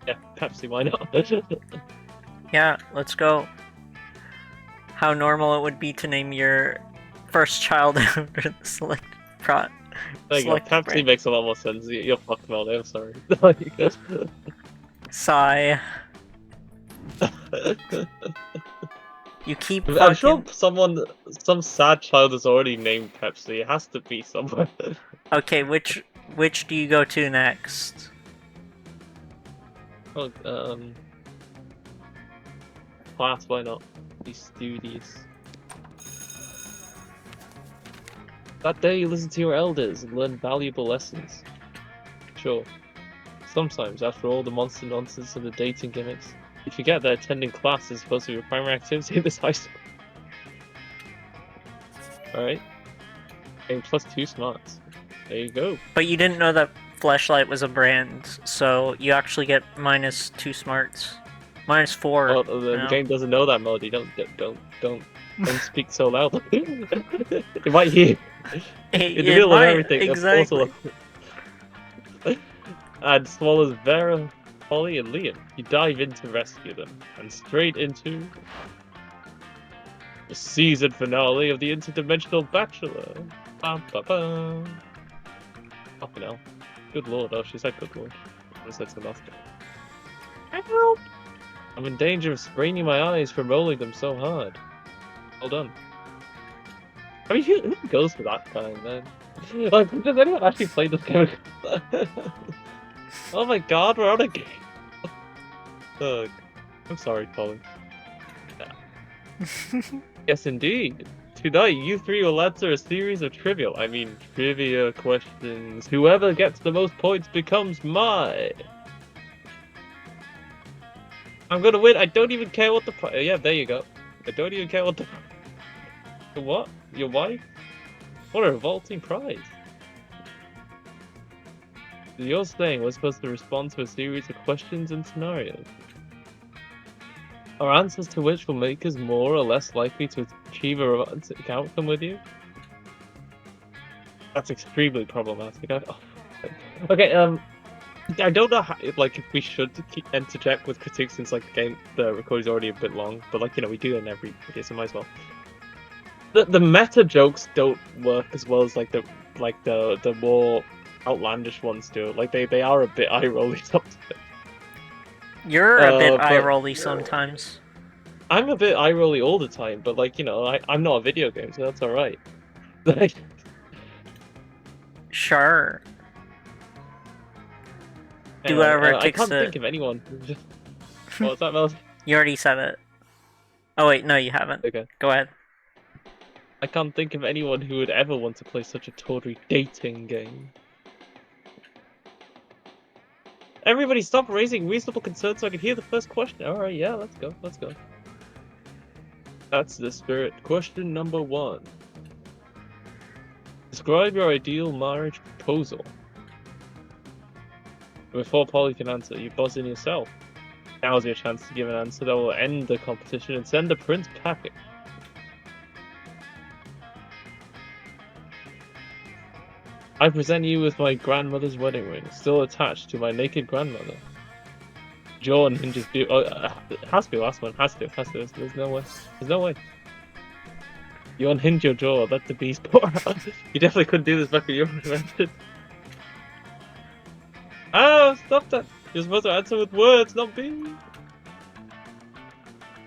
[SPEAKER 2] Yeah, Pepsi, why not?
[SPEAKER 1] Yeah, let's go. How normal it would be to name your first child after the select
[SPEAKER 2] There you go, Pepsi
[SPEAKER 1] brand.
[SPEAKER 2] makes a lot more sense. You're fucked, Melody, I'm sorry.
[SPEAKER 1] Sigh. You keep
[SPEAKER 2] I'm sure
[SPEAKER 1] fucking...
[SPEAKER 2] some sad child is already named Pepsi. It has to be somewhere.
[SPEAKER 1] Okay, which do you go to next?
[SPEAKER 2] Oh, class, why not? Be studious. That day you listen to your elders and learn valuable lessons. Sure. Sometimes, after all the monster nonsense and the dating gimmicks, you forget that attending class is supposed to be your primary activity in this high school. Alright. Getting +2 smarts. There you go.
[SPEAKER 1] But you didn't know that Fleshlight was a brand, so you actually get -2 smarts. -4.
[SPEAKER 2] Well, the game doesn't know that, Melody. Don't speak so loudly. It might hear. In the middle of everything,
[SPEAKER 1] exactly.
[SPEAKER 2] And small as Vera. Polly and Liam. You dive in to rescue them, and straight into the season finale of the Interdimensional Bachelor. Bum, ba, bum. Fucking hell. Good lord. Oh, she said good lord. I said something else. Help! I'm in danger of spraining my eyes from rolling them so hard. Well done. I mean, who goes for that kind, man? Like, does anyone actually play this game? Oh my god, we're on a game. Ugh. I'm sorry, Polly. Yes, indeed. Tonight, you three will answer a series of trivia questions. Whoever gets the most points becomes mine. I'm gonna win. I don't even care what the yeah, there you go. I don't even care what the what? Your wife? What a revolting prize. You're saying we're supposed to respond to a series of questions and scenarios. Our answers to which will make us more or less likely to achieve a romantic outcome with you? That's extremely problematic. Okay, I don't know how, like, if we should interject with critiques since, like, the recording's already a bit long, but, like, you know, we do it in every video, so might as well. The meta jokes don't work as well as, like, the more outlandish ones do. Like, they are a bit eye-rolly sometimes.
[SPEAKER 1] You're a bit eye-rolly sometimes.
[SPEAKER 2] I'm a bit eye-rolly all the time, but, like, you know, I'm not a video game, so that's alright. Like...
[SPEAKER 1] Sure. Do whatever it takes
[SPEAKER 2] I can't think of anyone. What was that, Mel?
[SPEAKER 1] You already said it. Oh wait, no you haven't.
[SPEAKER 2] Okay.
[SPEAKER 1] Go ahead.
[SPEAKER 2] I can't think of anyone who would ever want to play such a tawdry dating game. Everybody stop raising reasonable concerns so I can hear the first question. Alright, yeah, let's go. That's the spirit. Question number 1. Describe your ideal marriage proposal. Before Polly can answer, you buzz in yourself. Now's your chance to give an answer that will end the competition and send the prince packing. I present you with my grandmother's wedding ring, still attached to my naked grandmother. Jaw unhinges. It has to be the last one. Has to. There's no way. You unhinge your jaw. Let the bees pour out. You definitely couldn't do this back when you were invented. Oh, stop that! You're supposed to answer with words, not bees.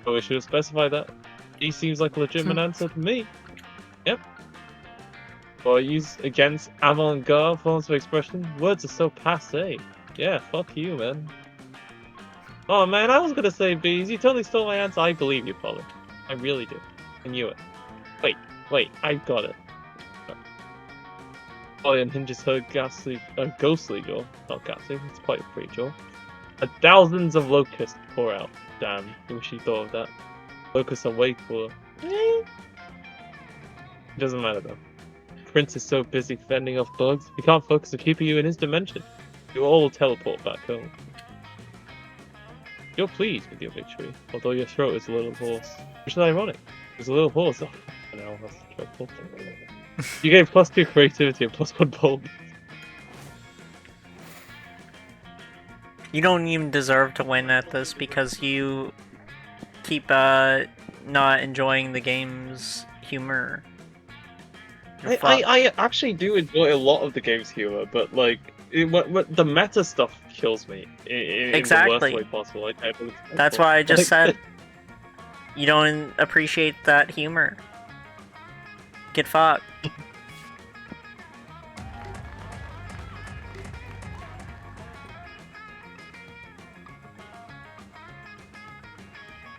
[SPEAKER 2] Oh, we should have specified that. He seems like a legitimate answer to me. Yep. Or use against avant-garde forms of expression. Words are so passé. Yeah, fuck you, man. Oh man, I was gonna say bees. You totally stole my answer. I believe you, Polly. I really do. I knew it. Wait, I got it. Polly unhinges her ghostly jaw. Not ghastly, it's quite a free jaw. Thousands of locusts pour out. Damn, I wish she thought of that. Locusts are way cooler. It doesn't matter though. Prince is so busy fending off bugs, he can't focus on keeping you in his dimension. You all teleport back home. You're pleased with your victory, although your throat is a little hoarse. Which is ironic. There's a little hoarse. Oh, no, that's dreadful. You gave +2 creativity and +1 boldness.
[SPEAKER 1] You don't even deserve to win at this because you keep not enjoying the game's humor.
[SPEAKER 2] I actually do enjoy a lot of the game's humor, but like the meta stuff kills me in
[SPEAKER 1] Exactly.
[SPEAKER 2] the worst way possible.
[SPEAKER 1] That's why I just said you don't appreciate that humor. Get fucked.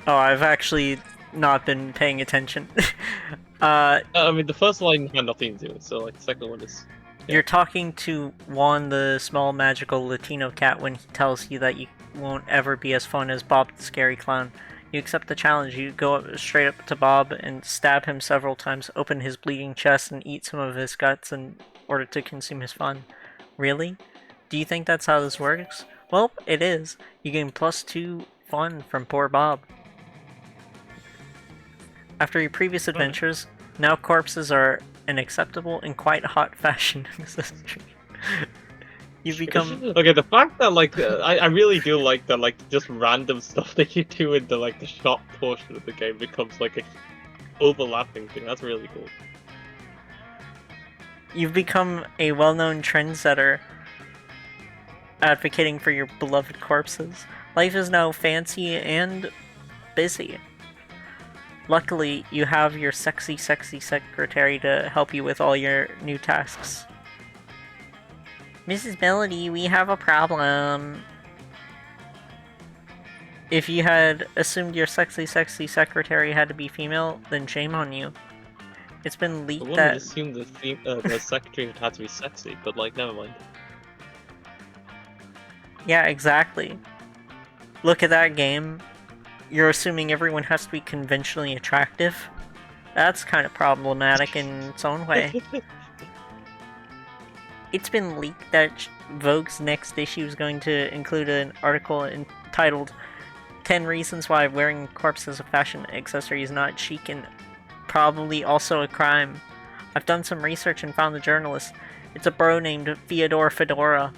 [SPEAKER 1] Oh, I've actually not been paying attention.
[SPEAKER 2] I mean, the first line had nothing to do with it, so like the second one is...
[SPEAKER 1] You're talking to Juan, the small magical Latino cat, when he tells you that you won't ever be as fun as Bob the scary clown. You accept the challenge. You go straight up to Bob and stab him several times, open his bleeding chest, and eat some of his guts in order to consume his fun. Really? Do you think that's how this works? Well, it is. You gain +2 fun from poor Bob. After your previous adventures, now corpses are an acceptable and quite hot fashion in this history. You become
[SPEAKER 2] Okay, the fact that like I really do like that like just random stuff that you do in the like the shop portion of the game becomes like a overlapping thing. That's really cool.
[SPEAKER 1] you've become a well-known trendsetter, advocating for your beloved corpses. Life is now fancy and busy. Luckily, you have your sexy secretary to help you with all your new tasks. Mrs. Melody, we have a problem. If you had assumed your sexy secretary had to be female, then shame on you. It's been
[SPEAKER 2] I
[SPEAKER 1] leaked
[SPEAKER 2] wouldn't
[SPEAKER 1] that...
[SPEAKER 2] assume the secretary had to be sexy, but like never mind.
[SPEAKER 1] Yeah, exactly. Look at that game. You're assuming everyone has to be conventionally attractive? That's kind of problematic in its own way. It's been leaked that Vogue's next issue is going to include an article entitled 10 Reasons Why Wearing Corpse as a Fashion Accessory is Not Chic and Probably Also a Crime. I've done some research and found the journalist. It's a bro named Fyodor Fedora.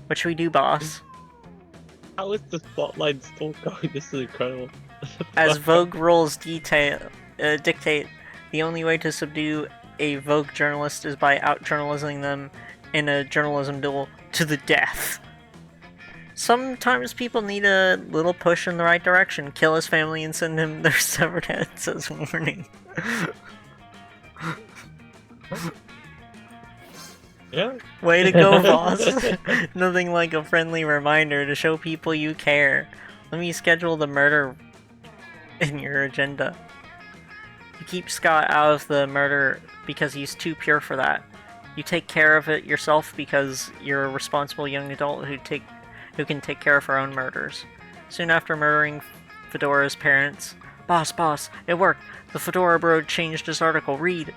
[SPEAKER 1] What should we do, boss?
[SPEAKER 2] How is the spotlight still going? This is incredible.
[SPEAKER 1] As Vogue rules dictate, the only way to subdue a Vogue journalist is by out-journalisming them in a journalism duel to the death. Sometimes people need a little push in the right direction. Kill his family and send him their severed heads as warning.
[SPEAKER 2] Yeah.
[SPEAKER 1] Way to go, boss. Nothing like a friendly reminder to show people you care. Let me schedule the murder in your agenda. You keep Scott out of the murder because he's too pure for that. You take care of it yourself because you're a responsible young adult who can take care of her own murders. Soon after murdering Fedora's parents... Boss, it worked! The Fedora bro changed his article, read!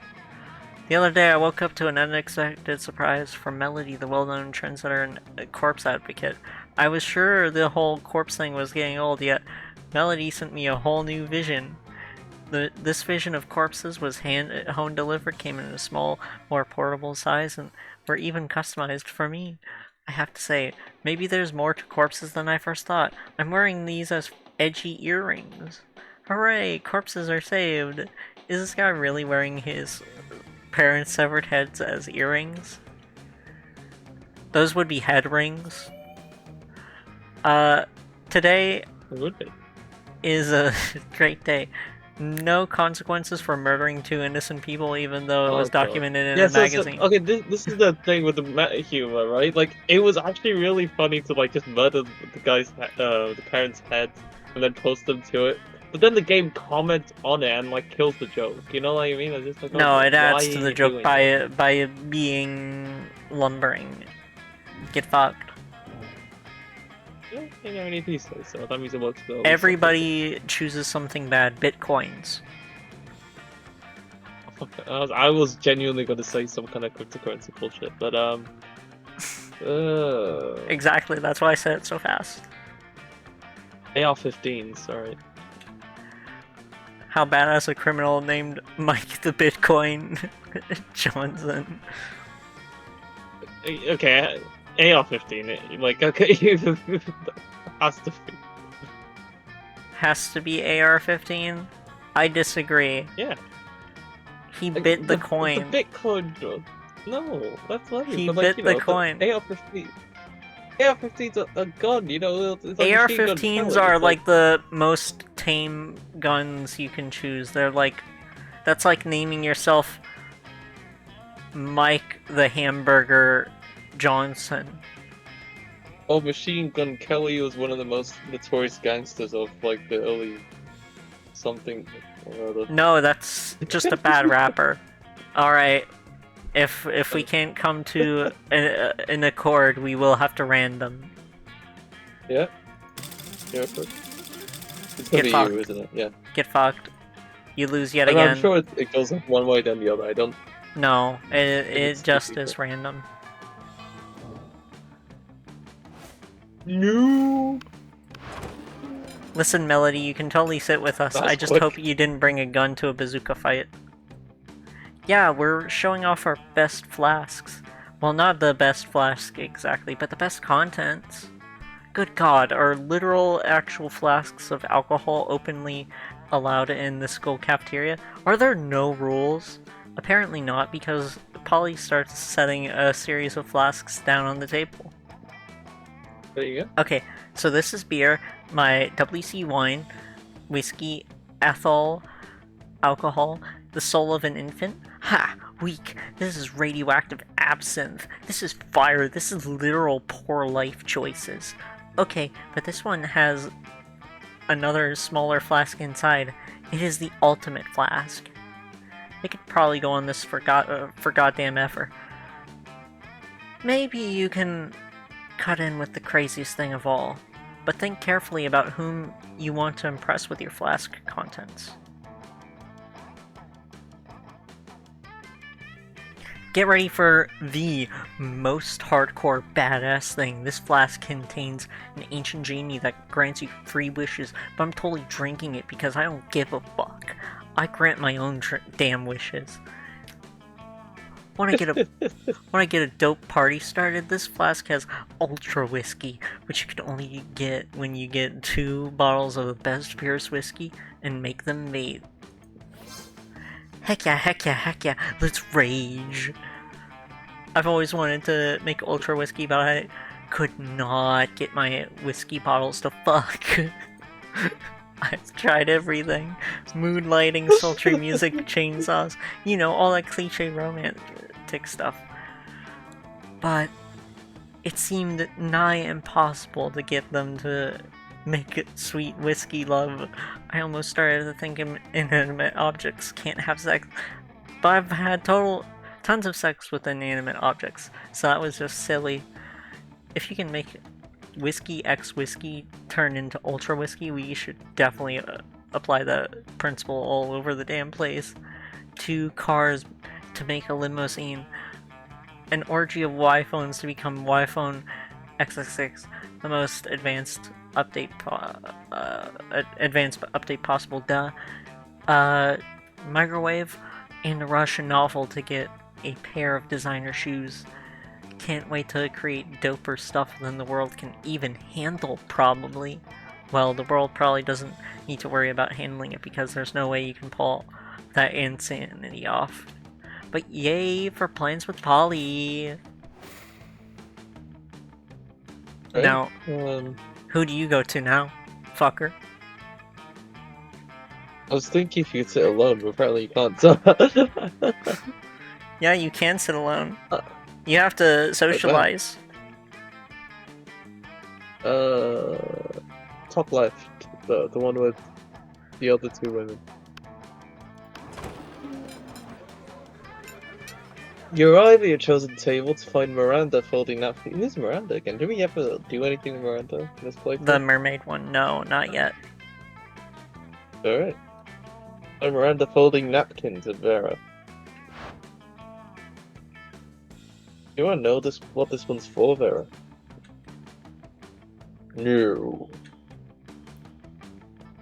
[SPEAKER 1] The other day I woke up to an unexpected surprise from Melody, the well-known trendsetter and corpse advocate. I was sure the whole corpse thing was getting old, yet Melody sent me a whole new vision. This vision of corpses was home delivered, came in a small, more portable size, and were even customized for me. I have to say, maybe there's more to corpses than I first thought. I'm wearing these as edgy earrings. Hooray, corpses are saved. Is this guy really wearing his parents' severed heads as earrings? Those would be head rings. Today is a great day. No consequences for murdering two innocent people, even though it was documented in a magazine.
[SPEAKER 2] Okay, this is the thing with the meta humor, right? Like, it was actually really funny to like just murder the guy's, the parents' heads and then post them to it. But then the game comments on it and like kills the joke. You know what I mean? It's just like,
[SPEAKER 1] no, it adds
[SPEAKER 2] why
[SPEAKER 1] to
[SPEAKER 2] are
[SPEAKER 1] the
[SPEAKER 2] you
[SPEAKER 1] joke
[SPEAKER 2] doing
[SPEAKER 1] by being lumbering. Get fucked.
[SPEAKER 2] Yeah, you know, any piece, so that means it works though.
[SPEAKER 1] Everybody chooses something bad. Bitcoins.
[SPEAKER 2] I was genuinely going to say some kind of cryptocurrency bullshit, but
[SPEAKER 1] Exactly, that's why I said it so fast.
[SPEAKER 2] AR-15s, alright.
[SPEAKER 1] How badass a criminal named Mike the Bitcoin Johnson.
[SPEAKER 2] Okay, AR-15, like, okay, has to be.
[SPEAKER 1] Has to be AR-15? I disagree.
[SPEAKER 2] Yeah.
[SPEAKER 1] He bit the coin.
[SPEAKER 2] The Bitcoin drug. No, that's not it.
[SPEAKER 1] He
[SPEAKER 2] But,
[SPEAKER 1] bit
[SPEAKER 2] like,
[SPEAKER 1] the coin.
[SPEAKER 2] AR-15. AR-15's a gun, you know. It's like
[SPEAKER 1] AR-15s are like the most tame guns you can choose. They're like, that's like naming yourself Mike the Hamburger Johnson.
[SPEAKER 2] Oh, Machine Gun Kelly was one of the most notorious gangsters of like the early something or other.
[SPEAKER 1] No, that's just a bad rapper. Alright, if we can't come to an accord, we will have to random.
[SPEAKER 2] Yeah. Yeah, of course. It's
[SPEAKER 1] Get
[SPEAKER 2] gonna be
[SPEAKER 1] fucked.
[SPEAKER 2] you, isn't it? Yeah.
[SPEAKER 1] Get fucked. You lose yet
[SPEAKER 2] And
[SPEAKER 1] again.
[SPEAKER 2] I'm sure it goes one way then the other. I don't.
[SPEAKER 1] No, it
[SPEAKER 2] it's
[SPEAKER 1] just
[SPEAKER 2] stupid.
[SPEAKER 1] is random.
[SPEAKER 2] No.
[SPEAKER 1] Listen, Melody, you can totally sit with us.
[SPEAKER 2] That's
[SPEAKER 1] I just
[SPEAKER 2] quick.
[SPEAKER 1] hope you didn't bring a gun to a bazooka fight. Yeah, we're showing off our best flasks. Well, not the best flask exactly, but the best contents. Good God, are literal actual flasks of alcohol openly allowed in the school cafeteria? Are there no rules? Apparently not, because Polly starts setting a series of flasks down on the table.
[SPEAKER 2] There you go.
[SPEAKER 1] Okay, so this is beer, my WC wine, whiskey, ethyl, alcohol, the soul of an infant. Ha! Weak. This is radioactive absinthe. This is fire. This is literal poor life choices. Okay, but this one has another smaller flask inside. It is the ultimate flask. They could probably go on this for goddamn ever. Maybe you can cut in with the craziest thing of all, but think carefully about whom you want to impress with your flask contents. Get ready for the most hardcore badass thing. This flask contains an ancient genie that grants you 3 wishes, but I'm totally drinking it because I don't give a fuck. I grant my own damn wishes. When I get a dope party started, this flask has ultra whiskey, which you can only get when you get 2 bottles of the best Pierce whiskey and make them mate. Heck yeah, heck yeah, heck yeah, let's rage. I've always wanted to make ultra whiskey, but I could not get my whiskey bottles to fuck. I've tried everything. Mood lighting, sultry music, chainsaws, you know, all that cliche romantic stuff. But it seemed nigh impossible to get them to make it sweet whiskey love. I almost started to think inanimate objects can't have sex, but I've had tons of sex with inanimate objects, so that was just silly. If you can make whiskey x whiskey turn into ultra whiskey, we should definitely apply that principle all over the damn place. 2 cars to make a limousine, an orgy of Y-phones to become Y-phone XXX, the most advanced update possible, microwave, and a Russian novel to get a pair of designer shoes. Can't wait to create doper stuff than the world can even handle, probably. Well, the world probably doesn't need to worry about handling it because there's no way you can pull that insanity off. But yay for plans with Polly!
[SPEAKER 2] Right?
[SPEAKER 1] Now, who do you go to now, fucker?
[SPEAKER 2] I was thinking if you could sit alone, but apparently you can't. So
[SPEAKER 1] Yeah, you can sit alone. You have to socialize.
[SPEAKER 2] Top left, the one with the other 2 women. You arrive at your chosen table to find Miranda folding napkins. Who's Miranda again? Did we ever do anything with Miranda in this playthrough?
[SPEAKER 1] The mermaid one, no, not yet.
[SPEAKER 2] Alright. Find Miranda folding napkins at Vera. You wanna know what this one's for, Vera? No.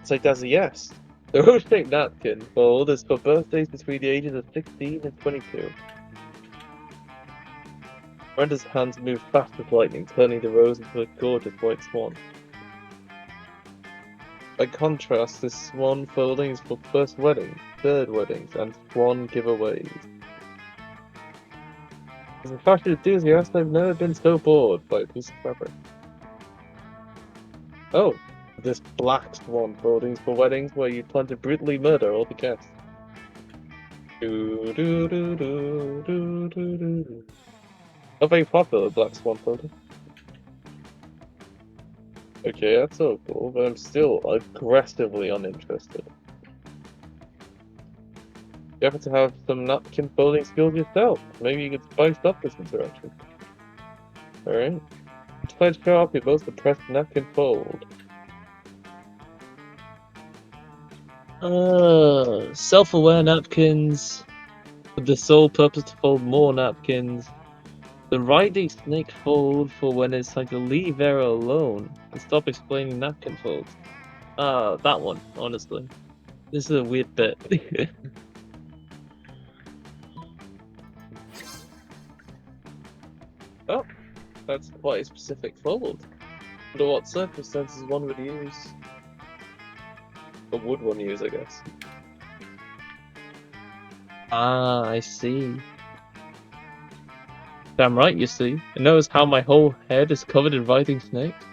[SPEAKER 2] It's like that's a yes. The rose-shaped napkin fold is for birthdays between the ages of 16 and 22. Miranda's hands move fast as lightning, turning the rose into a gorgeous white swan. By contrast, this swan folding is for first weddings, third weddings, and swan giveaways. As a fashion enthusiast, I've never been so bored by a piece of fabric. Oh, this black swan folding is for weddings where you plan to brutally murder all the guests. Do do do do do do do. Not very popular, black swan folding. Okay, that's so cool, but I'm still aggressively uninterested. You happen to have some napkin folding skills yourself. Maybe you could spice up this interaction. Alright. Let's show off your most impressed napkin fold. Self-aware napkins with the sole purpose to fold more napkins. The riding snake fold for when it's time to leave Vera alone and stop explaining napkin folds. That one, honestly. This is a weird bit. That's quite a specific fold. Under what circumstances one would use? Or would one use, I guess. Ah, I see. Damn right, you see. And notice how my whole head is covered in writhing snakes?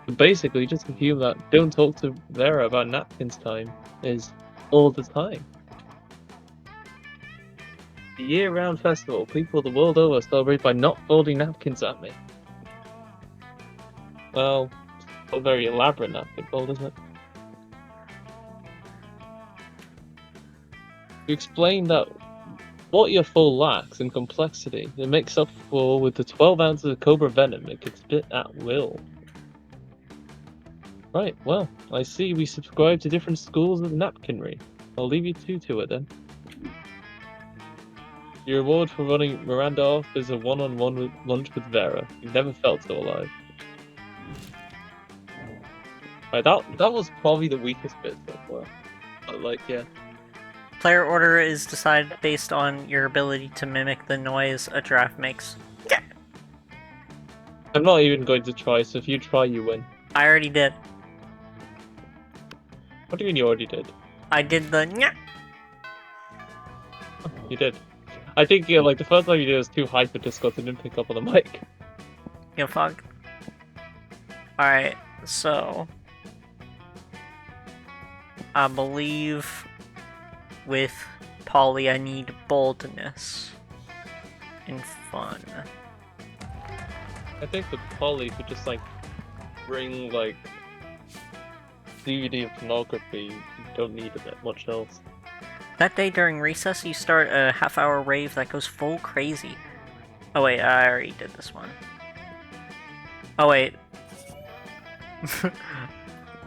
[SPEAKER 2] But basically, just assume that don't talk to Vera about napkins time is all the time. The year-round festival, people the world over celebrate by not folding napkins at me. Well, it's a very elaborate napkin fold, isn't it? You explain that what your fold lacks in complexity, it makes up for with the 12 ounces of cobra venom it could spit at will. Right, well, I see we subscribe to different schools of napkinry. I'll leave you two to it then. Your reward for running Miranda off is a one-on-one lunch with Vera. You never felt so alive. Right, that was probably the weakest bit so far. But like, yeah.
[SPEAKER 1] Player order is decided based on your ability to mimic the noise a giraffe makes.
[SPEAKER 2] I'm not even going to try, so if you try, you win.
[SPEAKER 1] I already did.
[SPEAKER 2] What do you mean you already did?
[SPEAKER 1] I did the nya.
[SPEAKER 2] You did. I think like the first time you did it was too high for Discord, so it didn't pick up on the mic.
[SPEAKER 1] You fuck. Alright, so I believe with Polly I need boldness and fun.
[SPEAKER 2] I think with Polly could just like bring like DVD of pornography, you don't need a bit much else.
[SPEAKER 1] That day during recess you start a half-hour rave that goes full crazy. Oh wait, I already did this one. Oh wait.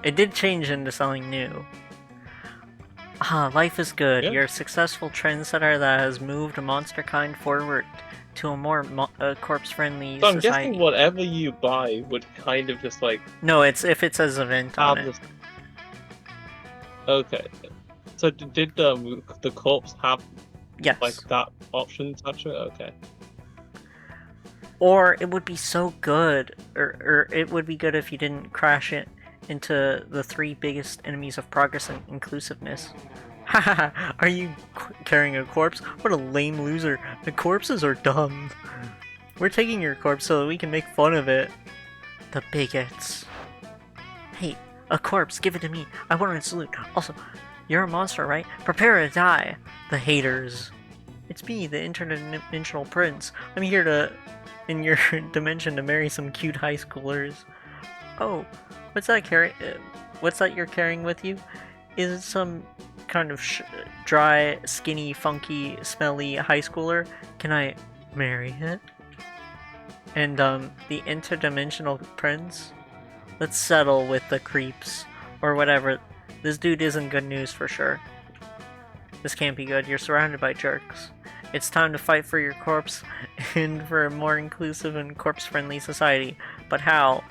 [SPEAKER 1] It did change into something new. Ah, life is good.
[SPEAKER 2] Yeah.
[SPEAKER 1] You're a successful trendsetter that has moved monster kind forward to a more corpse-friendly
[SPEAKER 2] So I'm
[SPEAKER 1] society.
[SPEAKER 2] guessing whatever you buy would kind of just like
[SPEAKER 1] No, it's if it says event on
[SPEAKER 2] have
[SPEAKER 1] it.
[SPEAKER 2] this. Okay. So did the corpse have
[SPEAKER 1] Yes.
[SPEAKER 2] like that option attached to it? Okay.
[SPEAKER 1] Or it would be so good, or it would be good if you didn't crash it into the three biggest enemies of progress and inclusiveness. Haha, are you carrying a corpse? What a lame loser. The corpses are dumb. We're taking your corpse so that we can make fun of it. The bigots. Hey, a corpse, give it to me. I want to salute. Also, you're a monster, right? Prepare to die. The haters. It's me, the interdimensional prince. I'm here to, in your dimension, to marry some cute high schoolers. Oh, what's that what's that you're carrying with you? Is it some kind of dry, skinny, funky, smelly high schooler? Can I marry it? And the interdimensional prince? Let's settle with the creeps or whatever. This dude isn't good news for sure. This can't be good. You're surrounded by jerks. It's time to fight for your corpse and for a more inclusive and corpse-friendly society. But how?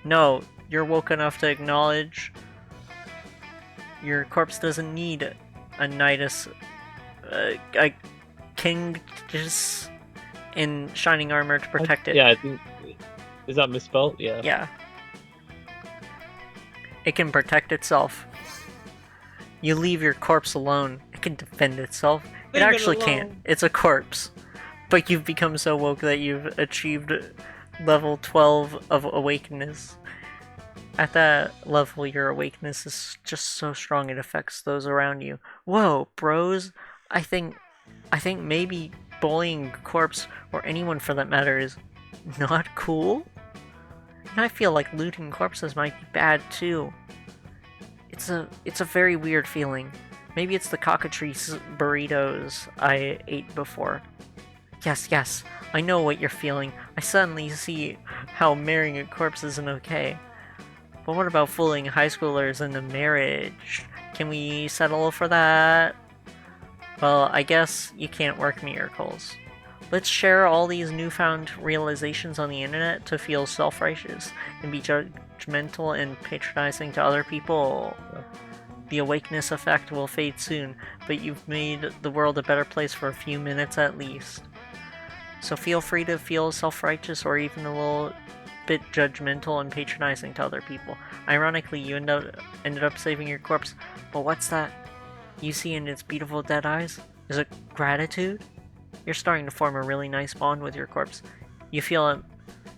[SPEAKER 1] No, you're woke enough to acknowledge your corpse doesn't need a nidus, a king just in shining armor to protect it.
[SPEAKER 2] Yeah, I think. Is that misspelled? Yeah.
[SPEAKER 1] Yeah. It can protect itself. You leave your corpse alone. It can defend itself. It
[SPEAKER 2] Leave it
[SPEAKER 1] actually can't.
[SPEAKER 2] alone.
[SPEAKER 1] It's a corpse. But you've become so woke that you've achieved level 12 of awakeness. At that level, your awakeness is just so strong it affects those around you. Whoa, bros! I think maybe bullying a corpse, or anyone for that matter, is not cool? And I feel like looting corpses might be bad too. It's a very weird feeling. Maybe it's the cockatrice burritos I ate before. Yes, I know what you're feeling. I suddenly see how marrying a corpse isn't okay. But what about fooling high schoolers into marriage? Can we settle for that? Well, I guess you can't work miracles. Let's share all these newfound realizations on the internet to feel self-righteous and be judgmental and patronizing to other people. The awakeness effect will fade soon, but you've made the world a better place for a few minutes at least. So feel free to feel self-righteous or even a little bit judgmental and patronizing to other people. Ironically, you ended up saving your corpse, but what's that you see in its beautiful dead eyes? Is it gratitude? You're starting to form a really nice bond with your corpse. You feel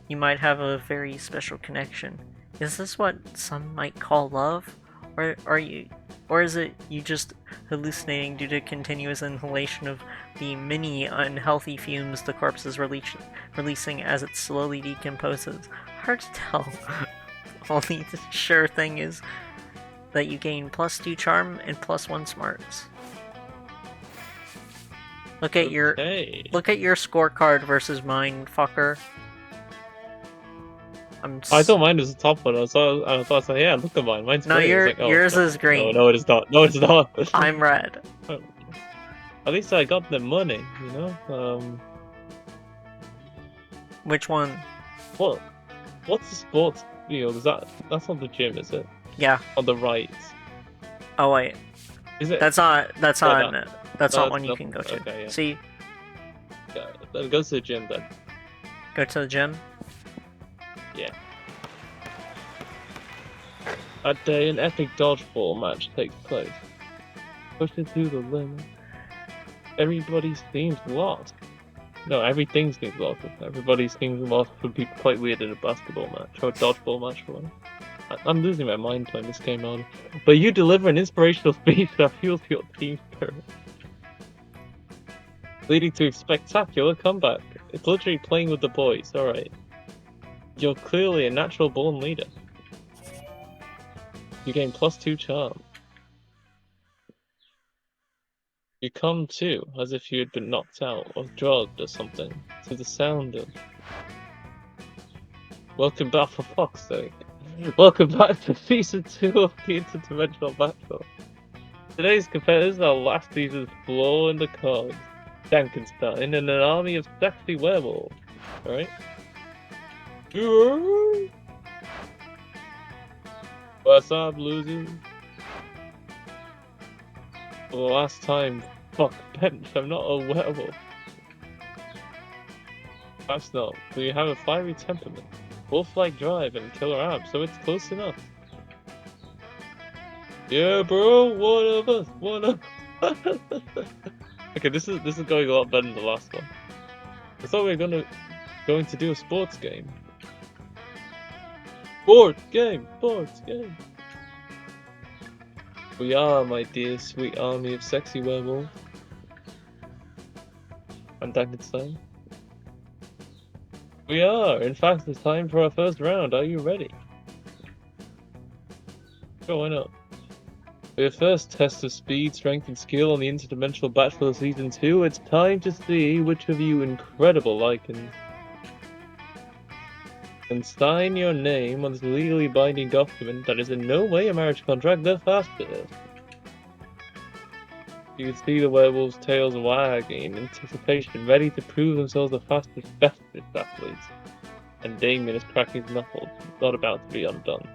[SPEAKER 1] you might have a very special connection. Is this what some might call love? Or is it you just hallucinating due to continuous inhalation of the many unhealthy fumes the corpse is releasing as it slowly decomposes? Hard to tell. Only sure thing is that you gain +2 charm and +1 smarts. Look at your scorecard versus mine, fucker.
[SPEAKER 2] I thought mine was the top one. I thought, yeah, look at mine. Mine's green.
[SPEAKER 1] No,
[SPEAKER 2] Like, oh,
[SPEAKER 1] yours
[SPEAKER 2] no,
[SPEAKER 1] is green.
[SPEAKER 2] No, it is not. No, it's not.
[SPEAKER 1] I'm red.
[SPEAKER 2] At least I got the money, you know?
[SPEAKER 1] Which one?
[SPEAKER 2] What's the sports field? That's not the gym, is it?
[SPEAKER 1] Yeah.
[SPEAKER 2] On the right.
[SPEAKER 1] Oh wait.
[SPEAKER 2] Is it?
[SPEAKER 1] That's not one you can go to.
[SPEAKER 2] Okay, yeah.
[SPEAKER 1] See?
[SPEAKER 2] Yeah, then go to the gym then.
[SPEAKER 1] Go to the gym?
[SPEAKER 2] Yeah. That day, an epic dodgeball match takes place. Push it to the limit. Everybody seems lost. No, everything seems lost. Everybody seems lost would be quite weird in a basketball match or a dodgeball match for one. I'm losing my mind playing this game on. But you deliver an inspirational speech that fuels your team spirit, leading to a spectacular comeback. It's literally playing with the boys, alright. You're clearly a natural born leader. You gain +2 charm. You come to, as if you had been knocked out or drugged or something, to the sound of... Welcome back, for fuck's sake. Welcome back to Season 2 of the Interdimensional Battle. Today's competitors are last season's flaw in the cards, Dankenstein, and an army of sexy werewolves. Alright? What's up, losers? For the last time, fuck bench, I'm not a werewolf. Perhaps not, but you have a fiery temperament, wolf-like drive, and killer abs, so it's close enough. Yeah, bro, one of us. Okay, this is going a lot better than the last one. I thought we were going to do a sports game. Sports game! We are, my dear sweet army of sexy werewolves. I'm Dankenstein. We are! In fact, it's time for our first round. Are you ready? Sure, why not? For your first test of speed, strength, and skill on the Interdimensional Bachelor Season 2, it's time to see which of you incredible lycans can sign your name on this legally binding document that is in no way a marriage contract the fastest. You can see the werewolves' tails wagging in anticipation, ready to prove themselves the fastest, bestest athletes. And Damien is cracking his knuckles, not about to be outdone.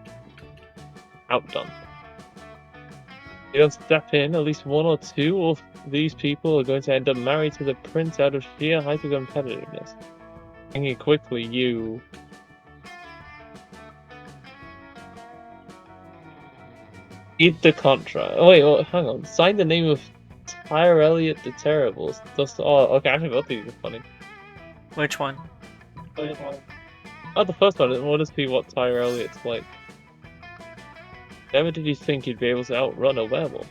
[SPEAKER 2] You don't step in, at least one or two of these people are going to end up married to the prince out of sheer hyper-competitiveness. Thinking quickly, you... Eat the contract. Oh wait, hang on. Sign the name of Tyre Elliott the Terrible. Okay, I forgot these are funny.
[SPEAKER 1] Which one?
[SPEAKER 2] Oh, the first one. I want to see what Tyre Elliott's like. Never did you think you'd be able to outrun a werewolf.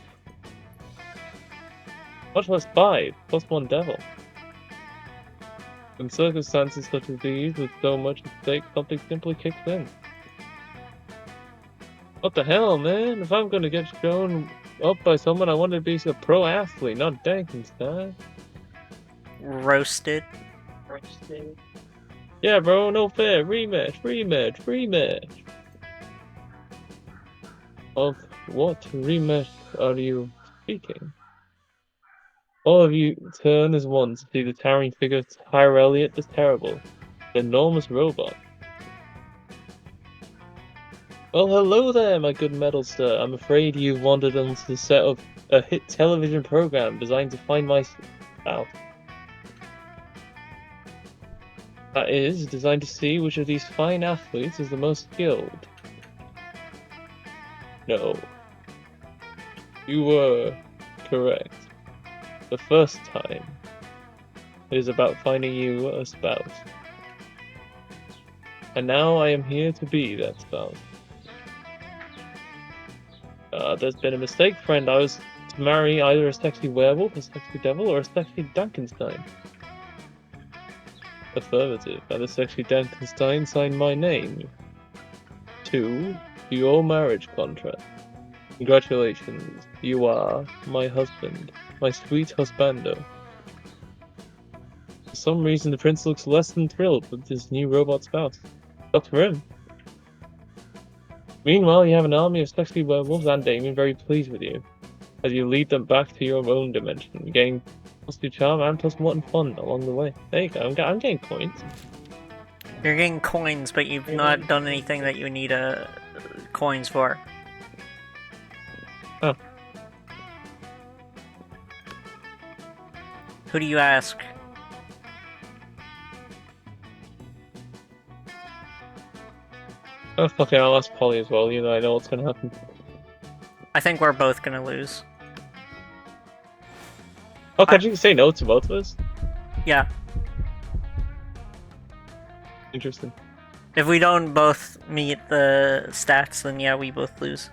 [SPEAKER 2] Much less 5, +1 devil. In circumstances such as these, with so much at stake, something simply kicks in. What the hell, man? If I'm gonna get shown up by someone, I want to be a pro athlete, not Dankenstein.
[SPEAKER 1] Roasted.
[SPEAKER 2] Yeah, bro, no fair. Rematch. Of what rematch are you speaking? All of you turn as one to see the towering figure of Tyre Elliott the Terrible, the enormous robot. Well, hello there, my good metal sir. I'm afraid you've wandered onto the set of a hit television program designed to find my out. That is designed to see which of these fine athletes is the most skilled. No. You were correct. The first time. It is about finding you a spouse. And now I am here to be that spouse. There's been a mistake, friend. I was to marry either a sexy werewolf, a sexy devil, or a sexy Dankenstein. Affirmative. And the sexy Dankenstein signed my name. To your marriage contract. Congratulations. You are my husband. My sweet husbando. For some reason, the prince looks less than thrilled with his new robot spouse. Up for him. Meanwhile, you have an army of sexy werewolves and Damien very pleased with you, as you lead them back to your own dimension, getting +2 charm and +1 fun along the way. There you go, I'm getting coins.
[SPEAKER 1] You're getting coins, but you've not done anything that you need coins for.
[SPEAKER 2] Oh.
[SPEAKER 1] Who do you ask?
[SPEAKER 2] Oh, fuck it, I'll ask Polly as well, you know, I know what's gonna happen.
[SPEAKER 1] I think we're both gonna lose.
[SPEAKER 2] Oh, can you say no to both of us?
[SPEAKER 1] Yeah.
[SPEAKER 2] Interesting.
[SPEAKER 1] If we don't both meet the stats, then yeah, we both lose.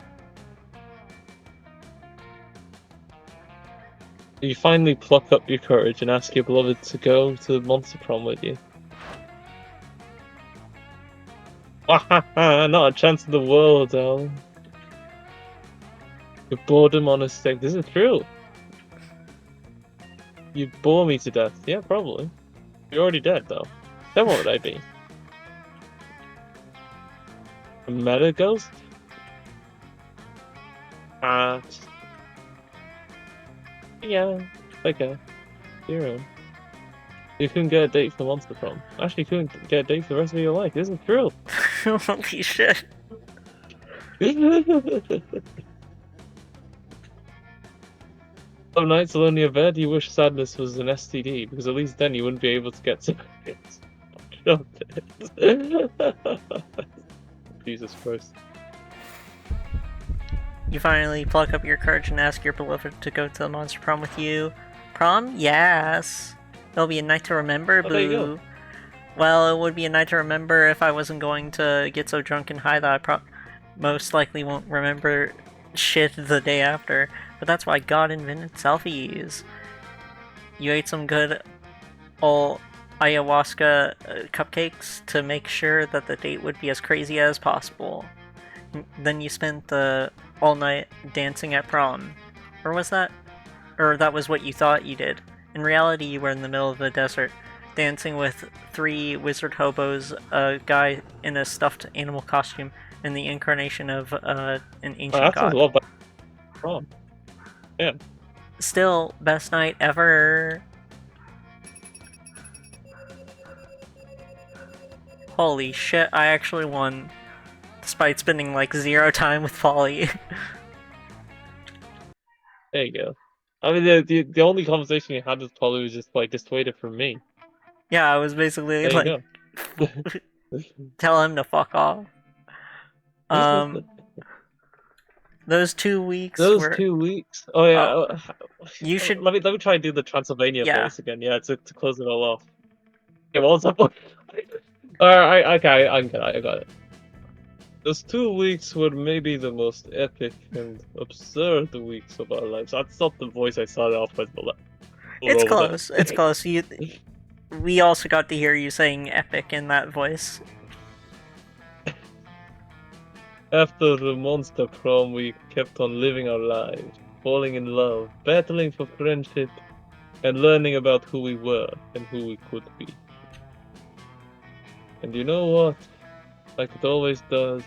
[SPEAKER 2] You finally pluck up your courage and ask your beloved to go to the monster prom with you. Not a chance in the world, darling. You boredom on a stick. This is true. You bore me to death. Yeah, probably. You're already dead, though. Then what would I be? A meta ghost? Yeah, okay. Your own. You couldn't get a date for Monster Prom. Actually, you couldn't get a date for the rest of your life. This is true.
[SPEAKER 1] Holy shit.
[SPEAKER 2] Some nights alone in your bed, you wish sadness was an STD, because at least then you wouldn't be able to get to Jesus Christ.
[SPEAKER 1] You finally pluck up your courage and ask your beloved to go to the monster prom with you. Prom? Yes. It'll be a night to remember,
[SPEAKER 2] Oh, there you
[SPEAKER 1] boo.
[SPEAKER 2] go.
[SPEAKER 1] Well, it would be a night to remember if I wasn't going to get so drunk and high that I most likely won't remember shit the day after. But that's why God invented selfies. You ate some good old ayahuasca cupcakes to make sure that the date would be as crazy as possible. Then you spent the all night dancing at prom. Or was that? Or that was what you thought you did. In reality, you were in the middle of the desert, dancing with 3 wizard hobos, a guy in a stuffed animal costume, and the incarnation of an ancient
[SPEAKER 2] That
[SPEAKER 1] god.
[SPEAKER 2] sounds a lot better than Prom. Yeah.
[SPEAKER 1] Still, best night ever. Holy shit, I actually won. Despite spending like 0 time with Polly.
[SPEAKER 2] There you go. I mean, the only conversation you had with Polly was just like dissuaded from me.
[SPEAKER 1] Yeah, I was basically
[SPEAKER 2] There
[SPEAKER 1] like,
[SPEAKER 2] you go.
[SPEAKER 1] tell him to fuck off. Those 2 weeks
[SPEAKER 2] Those
[SPEAKER 1] were...
[SPEAKER 2] 2 weeks. Oh yeah.
[SPEAKER 1] You should...
[SPEAKER 2] Let me try and do the Transylvania
[SPEAKER 1] Yeah.
[SPEAKER 2] voice again. Yeah, to close it all off. Okay, what's up? Alright, okay, I got it. Those 2 weeks were maybe the most epic and absurd weeks of our lives. That's not the voice I started off with, but
[SPEAKER 1] it's close. It's close. We also got to hear you saying epic in that voice.
[SPEAKER 2] After the monster prom, we kept on living our lives, falling in love, battling for friendship, and learning about who we were and who we could be. And you know what? Like it always does,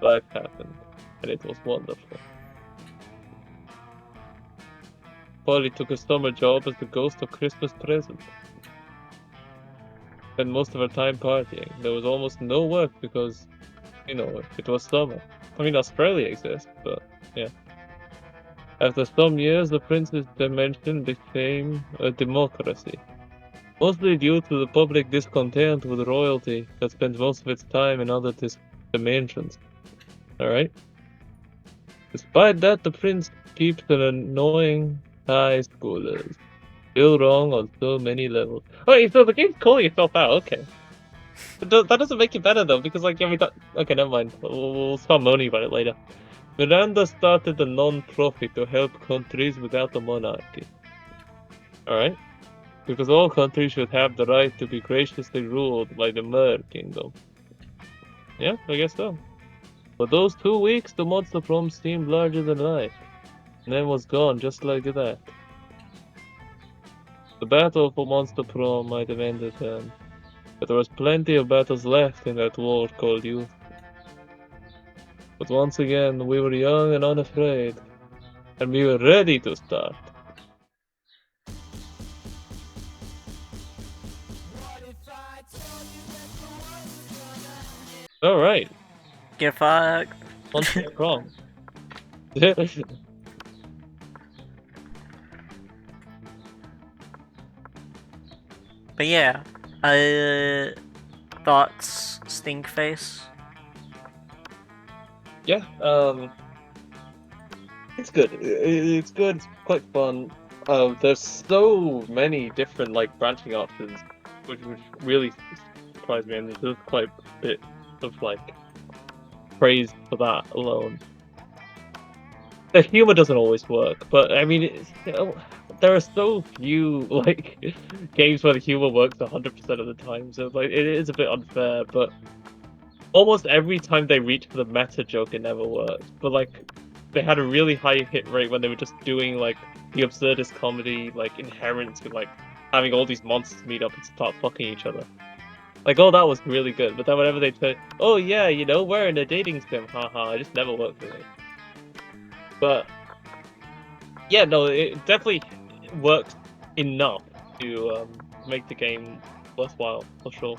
[SPEAKER 2] life happened, and it was wonderful. Polly took a summer job as the ghost of Christmas present. Spent most of her time partying. There was almost no work because, you know, it was summer. I mean, Australia exists, but yeah. After some years, the prince's dimension became a democracy. Mostly due to the public discontent with royalty that spends most of its time in other dimensions. Alright? Despite that, the prince keeps an annoying high schoolers. Still wrong on so many levels. Okay, so the game's calling itself out, okay. That doesn't make it better though, because like, yeah, we thought... Okay, never mind. We'll start moaning about it later. Miranda started a non-profit to help countries without a monarchy. Alright? Because all countries should have the right to be graciously ruled by the Mer Kingdom. Yeah, I guess so. For those 2 weeks, the monster prom seemed larger than life, and then was gone just like that. The battle for Monster Prom might have ended then, but there was plenty of battles left in that war called youth. But once again, we were young and unafraid, and we were ready to start. Alright,
[SPEAKER 1] Get fucked.
[SPEAKER 2] Monster Prom.
[SPEAKER 1] But yeah, thoughts, stink face.
[SPEAKER 2] Yeah, it's good. It's good. It's quite fun. There's so many different like branching options, which really surprised me, and there's quite a bit of like praise for that alone. The humor doesn't always work, but I mean, you know, there are so few like games where the humor works 100% of the time, so like it is a bit unfair. But almost every time they reach for the meta joke, it never works. But like, they had a really high hit rate when they were just doing like the absurdist comedy, like inherent to like having all these monsters meet up and start fucking each other. Like, oh, that was really good. But then whenever they say, oh yeah, you know, we're in a dating sim, haha, it just never worked for me. But yeah, no, it definitely worked enough to make the game worthwhile, for sure.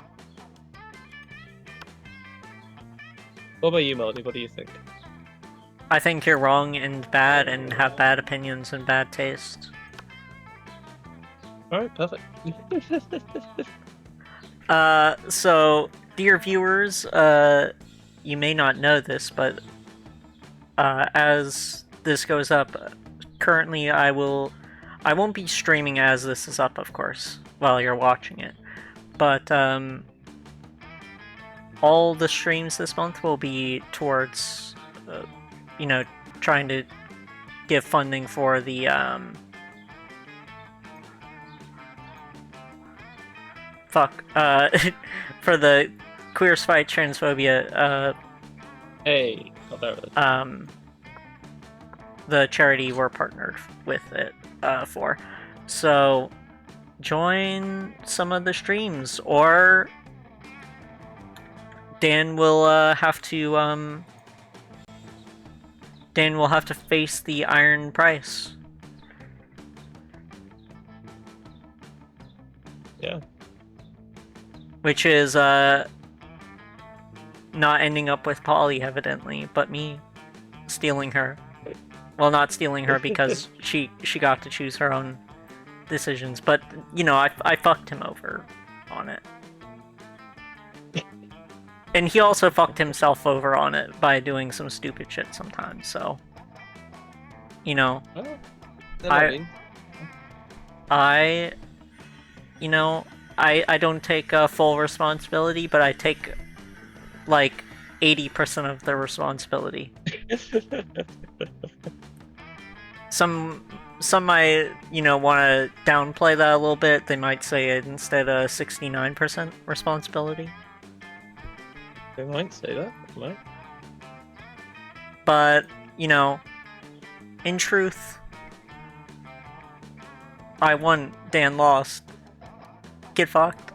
[SPEAKER 2] What about you, Melody? What do you think?
[SPEAKER 1] I think you're wrong and bad and have bad opinions and bad taste.
[SPEAKER 2] Alright, perfect.
[SPEAKER 1] So, dear viewers, you may not know this, but as this goes up, currently I won't be streaming as this is up, of course, while you're watching it. But, all the streams this month will be towards, you know, trying to give funding for the, for the Queers Fight Transphobia,
[SPEAKER 2] Hey, oh, there it is.
[SPEAKER 1] The charity we're partnered with it, for. So, join some of the streams, or Dan will have to face the iron price.
[SPEAKER 2] Yeah.
[SPEAKER 1] Which is not ending up with Polly, evidently, but me stealing her. Well, not stealing her because she got to choose her own decisions, but you know, I fucked him over on it. And he also fucked himself over on it by doing some stupid shit sometimes, so... You know... I don't take full responsibility, but I take, like, 80% of the responsibility. Some might, want to downplay that a little bit. They might say it instead of 69% responsibility.
[SPEAKER 2] They might say that, right?
[SPEAKER 1] But, in truth, I won, Dan lost. Get fucked.